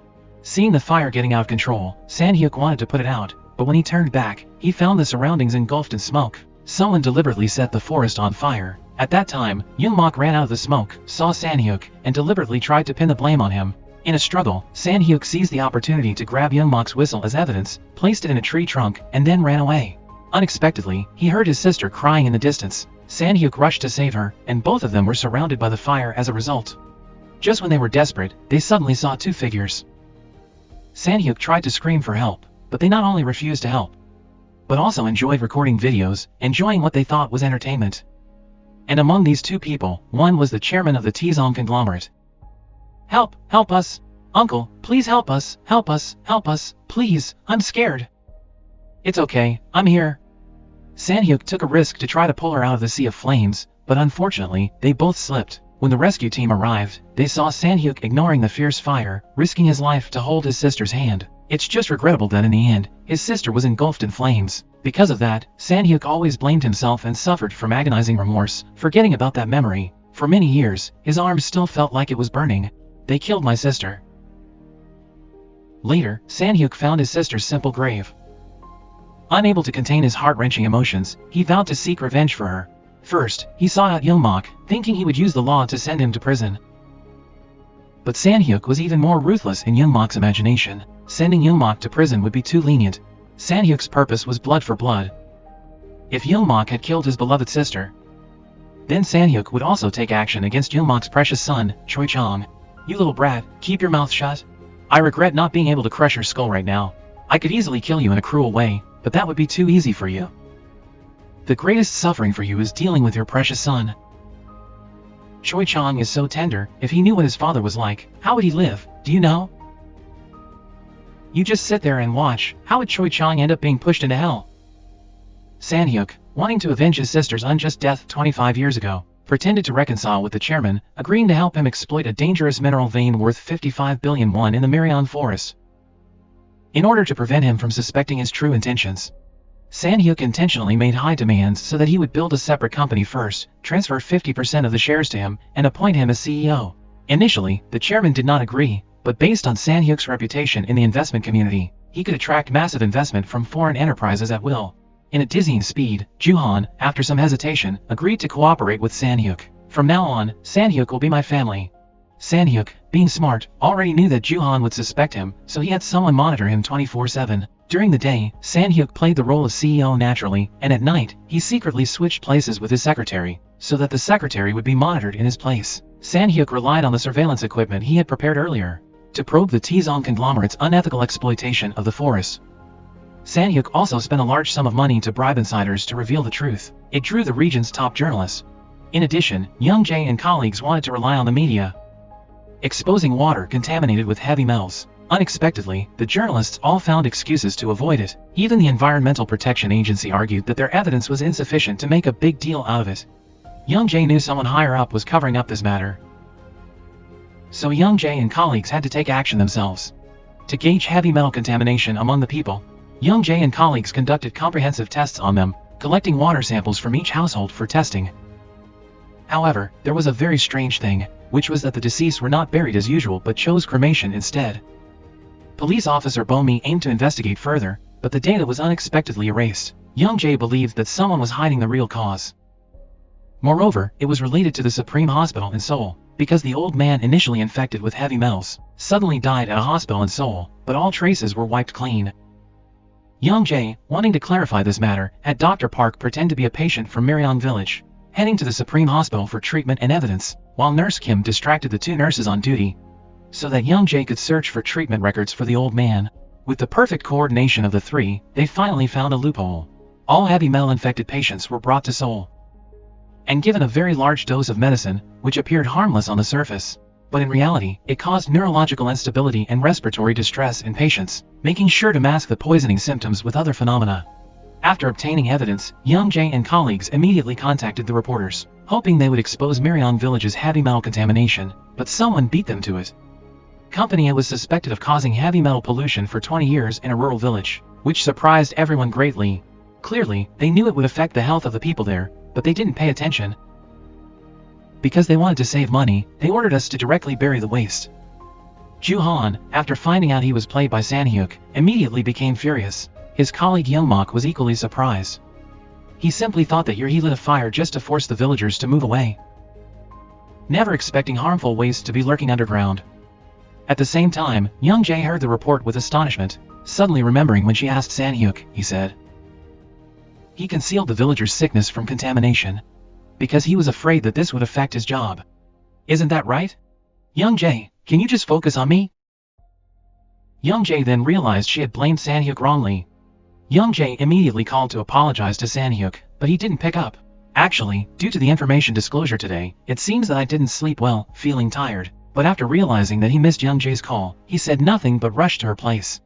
Seeing the fire getting out of control, Sang-hyuk wanted to put it out, but when he turned back, he found the surroundings engulfed in smoke. Someone deliberately set the forest on fire. At that time, Young Mok ran out of the smoke, saw Sang-hyuk, and deliberately tried to pin the blame on him. In a struggle, Sang-hyuk seized the opportunity to grab Young Mok's whistle as evidence, placed it in a tree trunk, and then ran away. Unexpectedly, he heard his sister crying in the distance. Sang-hyuk rushed to save her, and both of them were surrounded by the fire as a result. Just when they were desperate, they suddenly saw two figures. Sang-hyuk tried to scream for help, but they not only refused to help, but also enjoyed recording videos, enjoying what they thought was entertainment. And among these two people, one was the chairman of the Taezong conglomerate. Help! Help us! Uncle, please help us! Help us! Help us! Please! I'm scared! It's okay, I'm here. Sang-hyuk took a risk to try to pull her out of the sea of flames, but unfortunately, they both slipped. When the rescue team arrived, they saw Sang-hyuk ignoring the fierce fire, risking his life to hold his sister's hand. It's just regrettable that in the end, his sister was engulfed in flames. Because of that, Sang-hyuk always blamed himself and suffered from agonizing remorse, forgetting about that memory. For many years, his arm still felt like it was burning. They killed my sister. Later, Sang-hyuk found his sister's simple grave. Unable to contain his heart-wrenching emotions, he vowed to seek revenge for her. First, he sought out Young Mok, thinking he would use the law to send him to prison. But Sang-hyuk was even more ruthless in Young Mok's imagination. Sending Young Mok to prison would be too lenient. Sang-hyuk's purpose was blood for blood. If Young Mok had killed his beloved sister, then Sang-hyuk would also take action against Young Mok's precious son, Choi Chong. You little brat, keep your mouth shut. I regret not being able to crush your skull right now. I could easily kill you in a cruel way, but that would be too easy for you. The greatest suffering for you is dealing with your precious son. Choi Chang is so tender. If he knew what his father was like, how would he live, do you know? You just sit there and watch. How would Choi Chang end up being pushed into hell? Sang-hyuk, wanting to avenge his sister's unjust death 25 years ago, pretended to reconcile with the chairman, agreeing to help him exploit a dangerous mineral vein worth 55 billion won in the Myeon forest. In order to prevent him from suspecting his true intentions, Sang-hyuk intentionally made high demands so that he would build a separate company first, transfer 50% of the shares to him, and appoint him as CEO. Initially, the chairman did not agree, but based on Sang-hyuk's reputation in the investment community, he could attract massive investment from foreign enterprises at will. In a dizzying speed, Joo-han, after some hesitation, agreed to cooperate with Sang-hyuk. From now on, Sang-hyuk will be my family. Sang-hyuk, being smart, already knew that Joo-han would suspect him, so he had someone monitor him 24/7. During the day, Sang-hyuk played the role of CEO naturally, and at night, he secretly switched places with his secretary, so that the secretary would be monitored in his place. Sang-hyuk relied on the surveillance equipment he had prepared earlier to probe the Tizong conglomerate's unethical exploitation of the forest. Sang-hyuk also spent a large sum of money to bribe insiders to reveal the truth. It drew the region's top journalists. In addition, Young Jae and colleagues wanted to rely on the media, exposing water contaminated with heavy metals. Unexpectedly, the journalists all found excuses to avoid it. Even the Environmental Protection Agency argued that their evidence was insufficient to make a big deal out of it. Young Jae knew someone higher up was covering up this matter, so Young Jae and colleagues had to take action themselves. To gauge heavy metal contamination among the people, Young Jae and colleagues conducted comprehensive tests on them, collecting water samples from each household for testing. However, there was a very strange thing, which was that the deceased were not buried as usual but chose cremation instead. Police officer Bo Mi aimed to investigate further, but the data was unexpectedly erased. Young Jae believed that someone was hiding the real cause. Moreover, it was related to the Supreme Hospital in Seoul, because the old man initially infected with heavy metals suddenly died at a hospital in Seoul, but all traces were wiped clean. Young Jae, wanting to clarify this matter, had Dr. Park pretend to be a patient from Myeon village, heading to the Supreme Hospital for treatment and evidence, while Nurse Kim distracted the two nurses on duty, so that Young Jae could search for treatment records for the old man. With the perfect coordination of the three, they finally found a loophole. All heavy metal-infected patients were brought to Seoul and given a very large dose of medicine, which appeared harmless on the surface, but in reality, it caused neurological instability and respiratory distress in patients, making sure to mask the poisoning symptoms with other phenomena. After obtaining evidence, Young Jae and colleagues immediately contacted the reporters, hoping they would expose Myeon village's heavy metal contamination, but someone beat them to it. Company A was suspected of causing heavy metal pollution for 20 years in a rural village, which surprised everyone greatly. Clearly, they knew it would affect the health of the people there, but they didn't pay attention. Because they wanted to save money, they ordered us to directly bury the waste. Joo-han, after finding out he was played by Sang-hyuk, immediately became furious. His colleague Young Mok was equally surprised. He simply thought that he lit a fire just to force the villagers to move away, never expecting harmful waste to be lurking underground. At the same time, Young Jae heard the report with astonishment. Suddenly remembering when she asked Sang-hyuk, he said he concealed the villagers' sickness from contamination, because he was afraid that this would affect his job. Isn't that right? Young Jae, can you just focus on me? Young Jae then realized she had blamed Sang-hyuk wrongly. Young Jae immediately called to apologize to Sang-hyuk, but he didn't pick up. Actually, due to the information disclosure today, it seems that I didn't sleep well, feeling tired. But after realizing that he missed Young Jae's call, he said nothing but rushed to her place.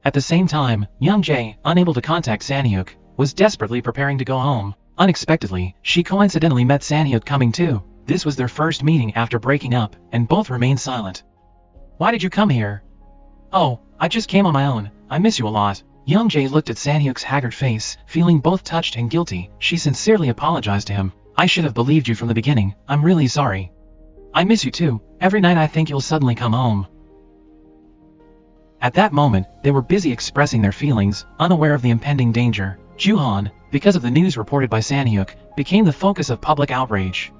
At the same time, Young Jae, unable to contact Sang-hyuk, was desperately preparing to go home. Unexpectedly, she coincidentally met Sang-hyuk coming too. This was their first meeting after breaking up, and both remained silent. Why did you come here? Oh, I just came on my own. I miss you a lot. Young Jae looked at Sang-hyuk's haggard face, feeling both touched and guilty. She sincerely apologized to him. I should have believed you from the beginning. I'm really sorry. I miss you too. Every night I think you'll suddenly come home. At that moment, they were busy expressing their feelings, unaware of the impending danger. Joo-han, because of the news reported by Sang-hyuk, became the focus of public outrage.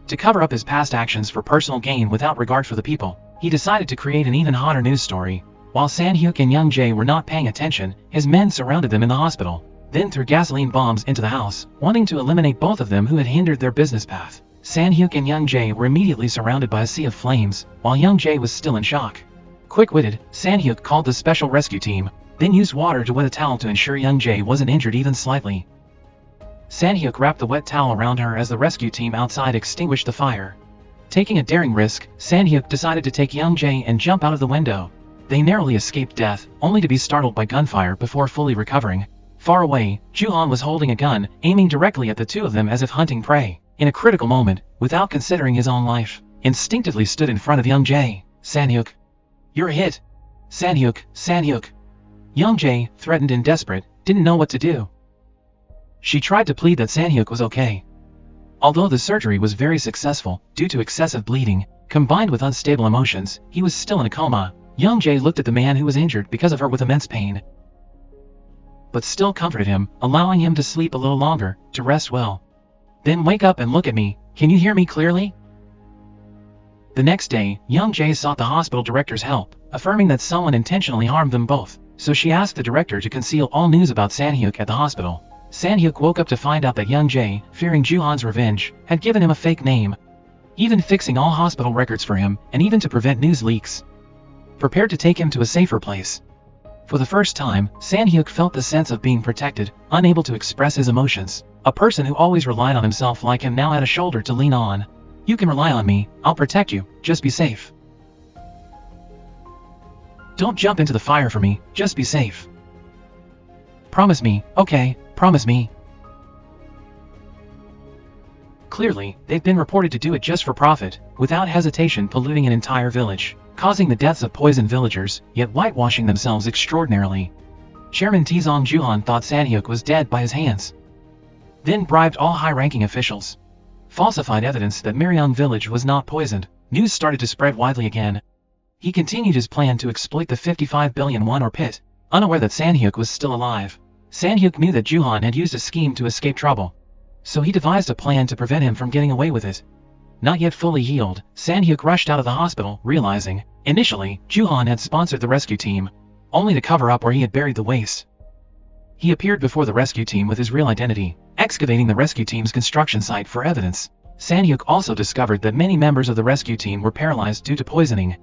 To cover up his past actions for personal gain without regard for the people, he decided to create an even hotter news story. While Sang-hyuk and Young Jae were not paying attention, his men surrounded them in the hospital, then threw gasoline bombs into the house, wanting to eliminate both of them who had hindered their business path. Sang-hyuk and Young Jae were immediately surrounded by a sea of flames, while Young Jae was still in shock. Quick-witted, Sang-hyuk called the special rescue team, then used water to wet a towel to ensure Young Jae wasn't injured even slightly. Sang-hyuk wrapped the wet towel around her as the rescue team outside extinguished the fire. Taking a daring risk, Sang-hyuk decided to take Young-jae and jump out of the window. They narrowly escaped death, only to be startled by gunfire before fully recovering. Far away, Joo-han was holding a gun, aiming directly at the two of them as if hunting prey. In a critical moment, without considering his own life, instinctively stood in front of Young-jae. Sang-hyuk. You're hit. Sang-hyuk, Sang-hyuk. Young-jae, threatened and desperate, didn't know what to do. She tried to plead that Sang-hyuk was okay. Although the surgery was very successful, due to excessive bleeding, combined with unstable emotions, he was still in a coma. Young-jae looked at the man who was injured because of her with immense pain, but still comforted him, allowing him to sleep a little longer, to rest well. Then wake up and look at me, can you hear me clearly? The next day, Young-jae sought the hospital director's help, affirming that someone intentionally harmed them both, so she asked the director to conceal all news about Sang-hyuk at the hospital. Sang-hyuk woke up to find out that Young-jae, fearing Joo-han's revenge, had given him a fake name, even fixing all hospital records for him, and even to prevent news leaks. Prepared to take him to a safer place. For the first time, Sang-hyuk felt the sense of being protected, unable to express his emotions. A person who always relied on himself like him now had a shoulder to lean on. You can rely on me, I'll protect you, just be safe. Don't jump into the fire for me, just be safe. Promise me, okay, promise me. Clearly, they've been reported to do it just for profit, without hesitation polluting an entire village, causing the deaths of poisoned villagers, yet whitewashing themselves extraordinarily. Chairman Taesong Joo-han thought Sang-hyuk was dead by his hands. Then bribed all high-ranking officials. Falsified evidence that Myeryong village was not poisoned. News started to spread widely again. He continued his plan to exploit the 55 billion won or pit, unaware that Sang-hyuk was still alive. Sang-hyuk knew that Joo-han had used a scheme to escape trouble, so he devised a plan to prevent him from getting away with it. Not yet fully healed, Sang-hyuk rushed out of the hospital, realizing, initially, Joo-han had sponsored the rescue team, only to cover up where he had buried the waste. He appeared before the rescue team with his real identity, excavating the rescue team's construction site for evidence. Sang-hyuk also discovered that many members of the rescue team were paralyzed due to poisoning.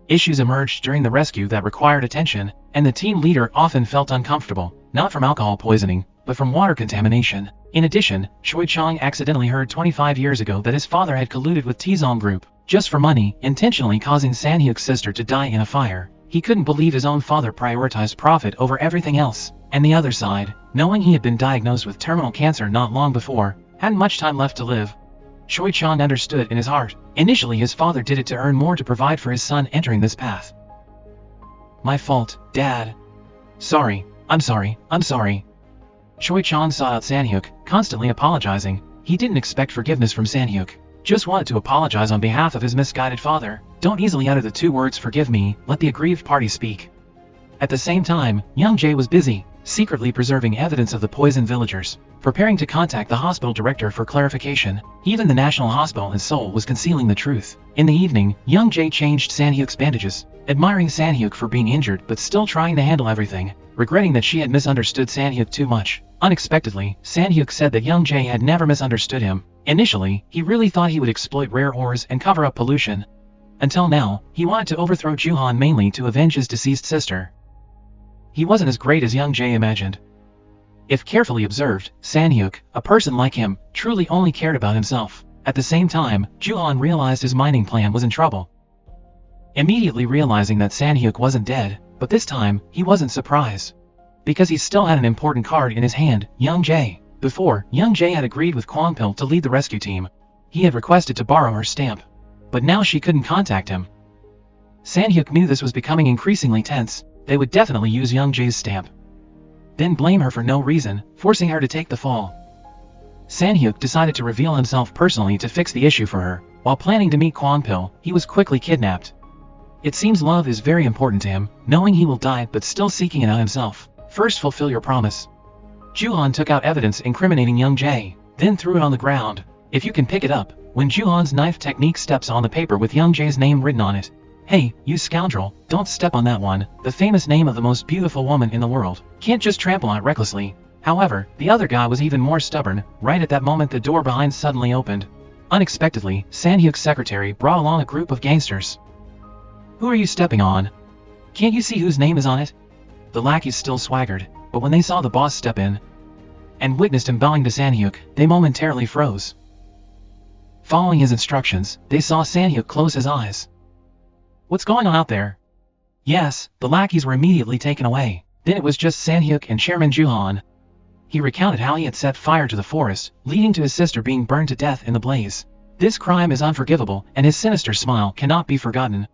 Issues emerged during the rescue that required attention, and the team leader often felt uncomfortable, not from alcohol poisoning, but from water contamination. In addition, Choi Chang accidentally heard 25 years ago that his father had colluded with Taesong Group, just for money, intentionally causing Sang-hyuk's sister to die in a fire. He couldn't believe his own father prioritized profit over everything else. And the other side, knowing he had been diagnosed with terminal cancer not long before, hadn't much time left to live. Choi Chang understood in his heart. Initially his father did it to earn more to provide for his son entering this path. My fault, Dad. Sorry, I'm sorry, I'm sorry. Choi Chang sought out Sang-hyuk, constantly apologizing. He didn't expect forgiveness from Sang-hyuk, just wanted to apologize on behalf of his misguided father. Don't easily utter the two words forgive me, let the aggrieved party speak. At the same time, Young-jae was busy, secretly preserving evidence of the poisoned villagers, preparing to contact the hospital director for clarification. Even the National Hospital in Seoul was concealing the truth. In the evening, Young-jae changed Sang-hyuk's bandages, admiring Sang-hyuk for being injured but still trying to handle everything, regretting that she had misunderstood Sang-hyuk too much. Unexpectedly, Sang-hyuk said that Young-jae had never misunderstood him. Initially, he really thought he would exploit rare ores and cover up pollution. Until now, he wanted to overthrow Joo-han mainly to avenge his deceased sister. He wasn't as great as Young-jae imagined. If carefully observed, Sang-hyuk, a person like him, truly only cared about himself. At the same time, Joo-han realized his mining plan was in trouble. Immediately realizing that Sang-hyuk wasn't dead, but this time, he wasn't surprised. Because he still had an important card in his hand, Young-jae. Before, Young-jae had agreed with Kwang-pil to lead the rescue team. He had requested to borrow her stamp. But now she couldn't contact him. Sang-hyuk knew this was becoming increasingly tense. They would definitely use Young-jae's stamp, then blame her for no reason, forcing her to take the fall. Sang-hyuk decided to reveal himself personally to fix the issue for her. While planning to meet Kwang-pil, he was quickly kidnapped. It seems love is very important to him, knowing he will die but still seeking it out himself. First fulfill your promise. Joo-han took out evidence incriminating Young-jae, then threw it on the ground. If you can pick it up, when Joo-han's knife technique steps on the paper with Young-jae's name written on it. Hey, you scoundrel, don't step on that one, the famous name of the most beautiful woman in the world. Can't just trample on it recklessly. However, the other guy was even more stubborn. Right at that moment the door behind suddenly opened. Unexpectedly, Sang-hyuk's secretary brought along a group of gangsters. Who are you stepping on? Can't you see whose name is on it? The lackeys still swaggered, but when they saw the boss step in, and witnessed him bowing to Sang-hyuk, they momentarily froze. Following his instructions, they saw Sang-hyuk close his eyes. "What's going on out there?" Yes, the lackeys were immediately taken away. Then it was just Sang-hyuk and Chairman Joo-han. He recounted how he had set fire to the forest, leading to his sister being burned to death in the blaze. This crime is unforgivable, and his sinister smile cannot be forgotten.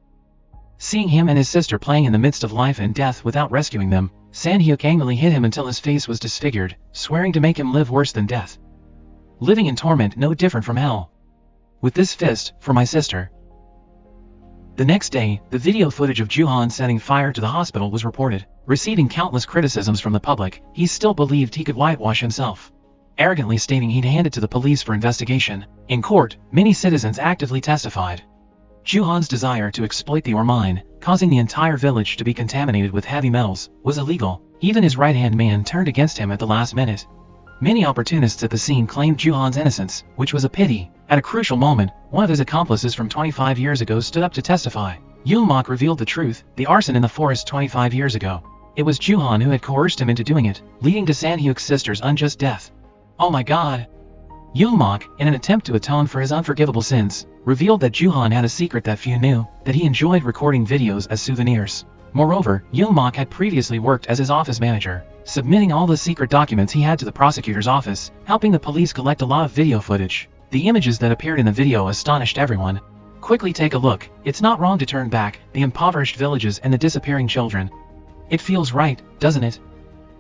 Seeing him and his sister playing in the midst of life and death without rescuing them, Sang-hyuk angrily hit him until his face was disfigured, swearing to make him live worse than death. Living in torment no different from hell. With this fist, for my sister. The next day, the video footage of Joo-han setting fire to the hospital was reported. Receiving countless criticisms from the public, he still believed he could whitewash himself, arrogantly stating he'd hand it to the police for investigation. In court, many citizens actively testified. Joo-han's desire to exploit the ore mine, causing the entire village to be contaminated with heavy metals, was illegal. Even his right-hand man turned against him at the last minute. Many opportunists at the scene claimed Joo-han's innocence, which was a pity. At a crucial moment, one of his accomplices from 25 years ago stood up to testify. Seung Woo revealed the truth: the arson in the forest 25 years ago. It was Joo-han who had coerced him into doing it, leading to Sang-hyuk's sister's unjust death. Oh my god! Seung Woo, in an attempt to atone for his unforgivable sins, revealed that Joo-han had a secret that few knew, that he enjoyed recording videos as souvenirs. Moreover, Seung Woo had previously worked as his office manager, submitting all the secret documents he had to the prosecutor's office, helping the police collect a lot of video footage. The images that appeared in the video astonished everyone. Quickly take a look. It's not wrong to turn back, the impoverished villages and the disappearing children. It feels right, doesn't it?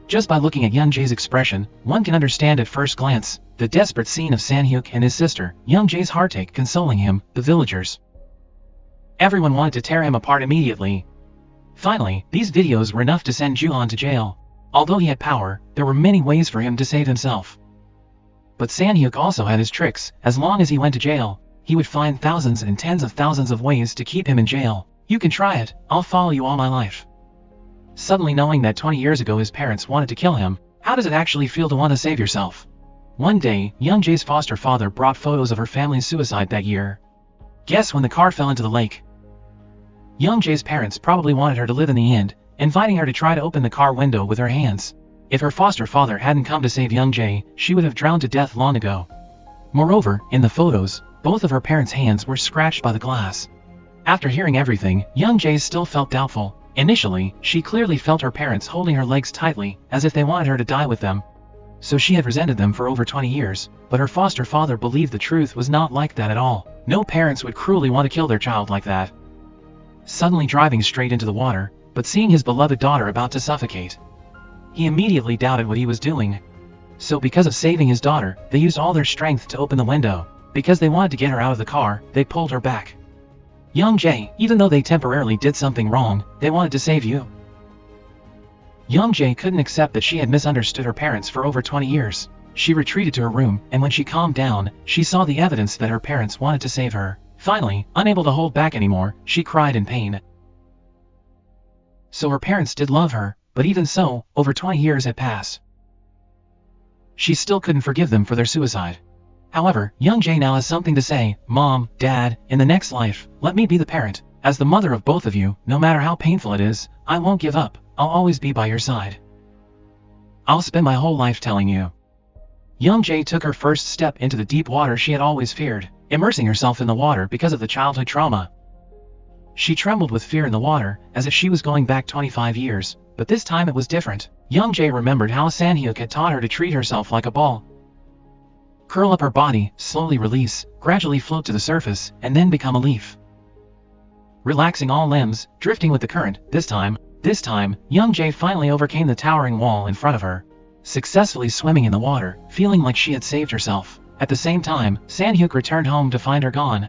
Just by looking at Young Jae's expression, one can understand at first glance the desperate scene of Sang-hyuk and his sister, Young Jae's heartache consoling him, the villagers. Everyone wanted to tear him apart immediately. Finally, these videos were enough to send Joo-han to jail. Although he had power, there were many ways for him to save himself. But Sang-hyuk also had his tricks. As long as he went to jail, he would find thousands and tens of thousands of ways to keep him in jail. You can try it, I'll follow you all my life. Suddenly knowing that 20 years ago his parents wanted to kill him, how does it actually feel to want to save yourself? One day, Young Jae's foster father brought photos of her family's suicide that year. Guess when the car fell into the lake? Young Jae's parents probably wanted her to live in the end, inviting her to try to open the car window with her hands. If her foster father hadn't come to save Young Jae, she would have drowned to death long ago. Moreover, in the photos, both of her parents' hands were scratched by the glass. After hearing everything, Young Jae still felt doubtful. Initially, she clearly felt her parents holding her legs tightly, as if they wanted her to die with them. So she had resented them for over 20 years, but her foster father believed the truth was not like that at all. No parents would cruelly want to kill their child like that. Suddenly driving straight into the water, but seeing his beloved daughter about to suffocate, he immediately doubted what he was doing. So because of saving his daughter, they used all their strength to open the window. Because they wanted to get her out of the car, they pulled her back. Young Jae, even though they temporarily did something wrong, they wanted to save you. Young Jae couldn't accept that she had misunderstood her parents for over 20 years. She retreated to her room, and when she calmed down, she saw the evidence that her parents wanted to save her. Finally, unable to hold back anymore, she cried in pain. So her parents did love her, but even so, over 20 years had passed. She still couldn't forgive them for their suicide. However, Young Jae now has something to say. Mom, Dad, in the next life, let me be the parent. As the mother of both of you, no matter how painful it is, I won't give up. I'll always be by your side. I'll spend my whole life telling you. Young Jae took her first step into the deep water she had always feared, immersing herself in the water because of the childhood trauma. She trembled with fear in the water, as if she was going back 25 years, but this time it was different. Young Jae remembered how Sang-hyuk had taught her to treat herself like a ball. Curl up her body, slowly release, gradually float to the surface, and then become a leaf. Relaxing all limbs, drifting with the current, this time, Young Jae finally overcame the towering wall in front of her, successfully swimming in the water, feeling like she had saved herself. At the same time, Sang-hyuk returned home to find her gone.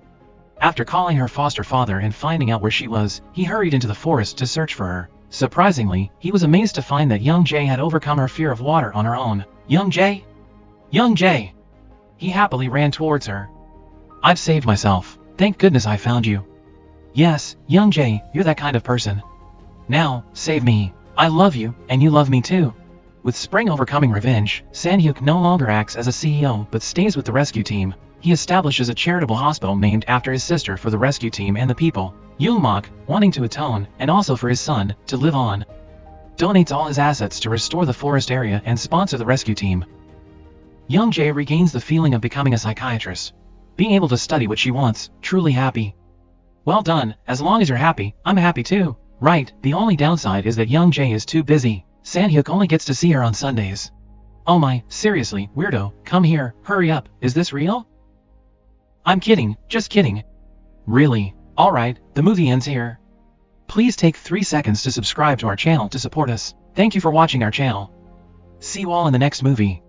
After calling her foster father and finding out where she was, he hurried into the forest to search for her. Surprisingly, he was amazed to find that Young Jae had overcome her fear of water on her own. Young Jae? Young Jae! He happily ran towards her. I've saved myself. Thank goodness I found you. Yes, Young Jae, you're that kind of person. Now, save me. I love you, and you love me too. With Spring overcoming revenge, Sang-hyuk no longer acts as a CEO but stays with the rescue team. He establishes a charitable hospital named after his sister for the rescue team and the people. Seung Woo, wanting to atone, and also for his son, to live on, donates all his assets to restore the forest area and sponsor the rescue team. Young Jae regains the feeling of becoming a psychiatrist. Being able to study what she wants, truly happy. Well done, as long as you're happy, I'm happy too. Right, the only downside is that Young Jae is too busy. Sang-hyuk only gets to see her on Sundays. Oh my, seriously, weirdo, come here, hurry up, is this real? I'm kidding, just kidding. Really? Alright, the movie ends here. Please take 3 seconds to subscribe to our channel to support us. Thank you for watching our channel. See you all in the next movie.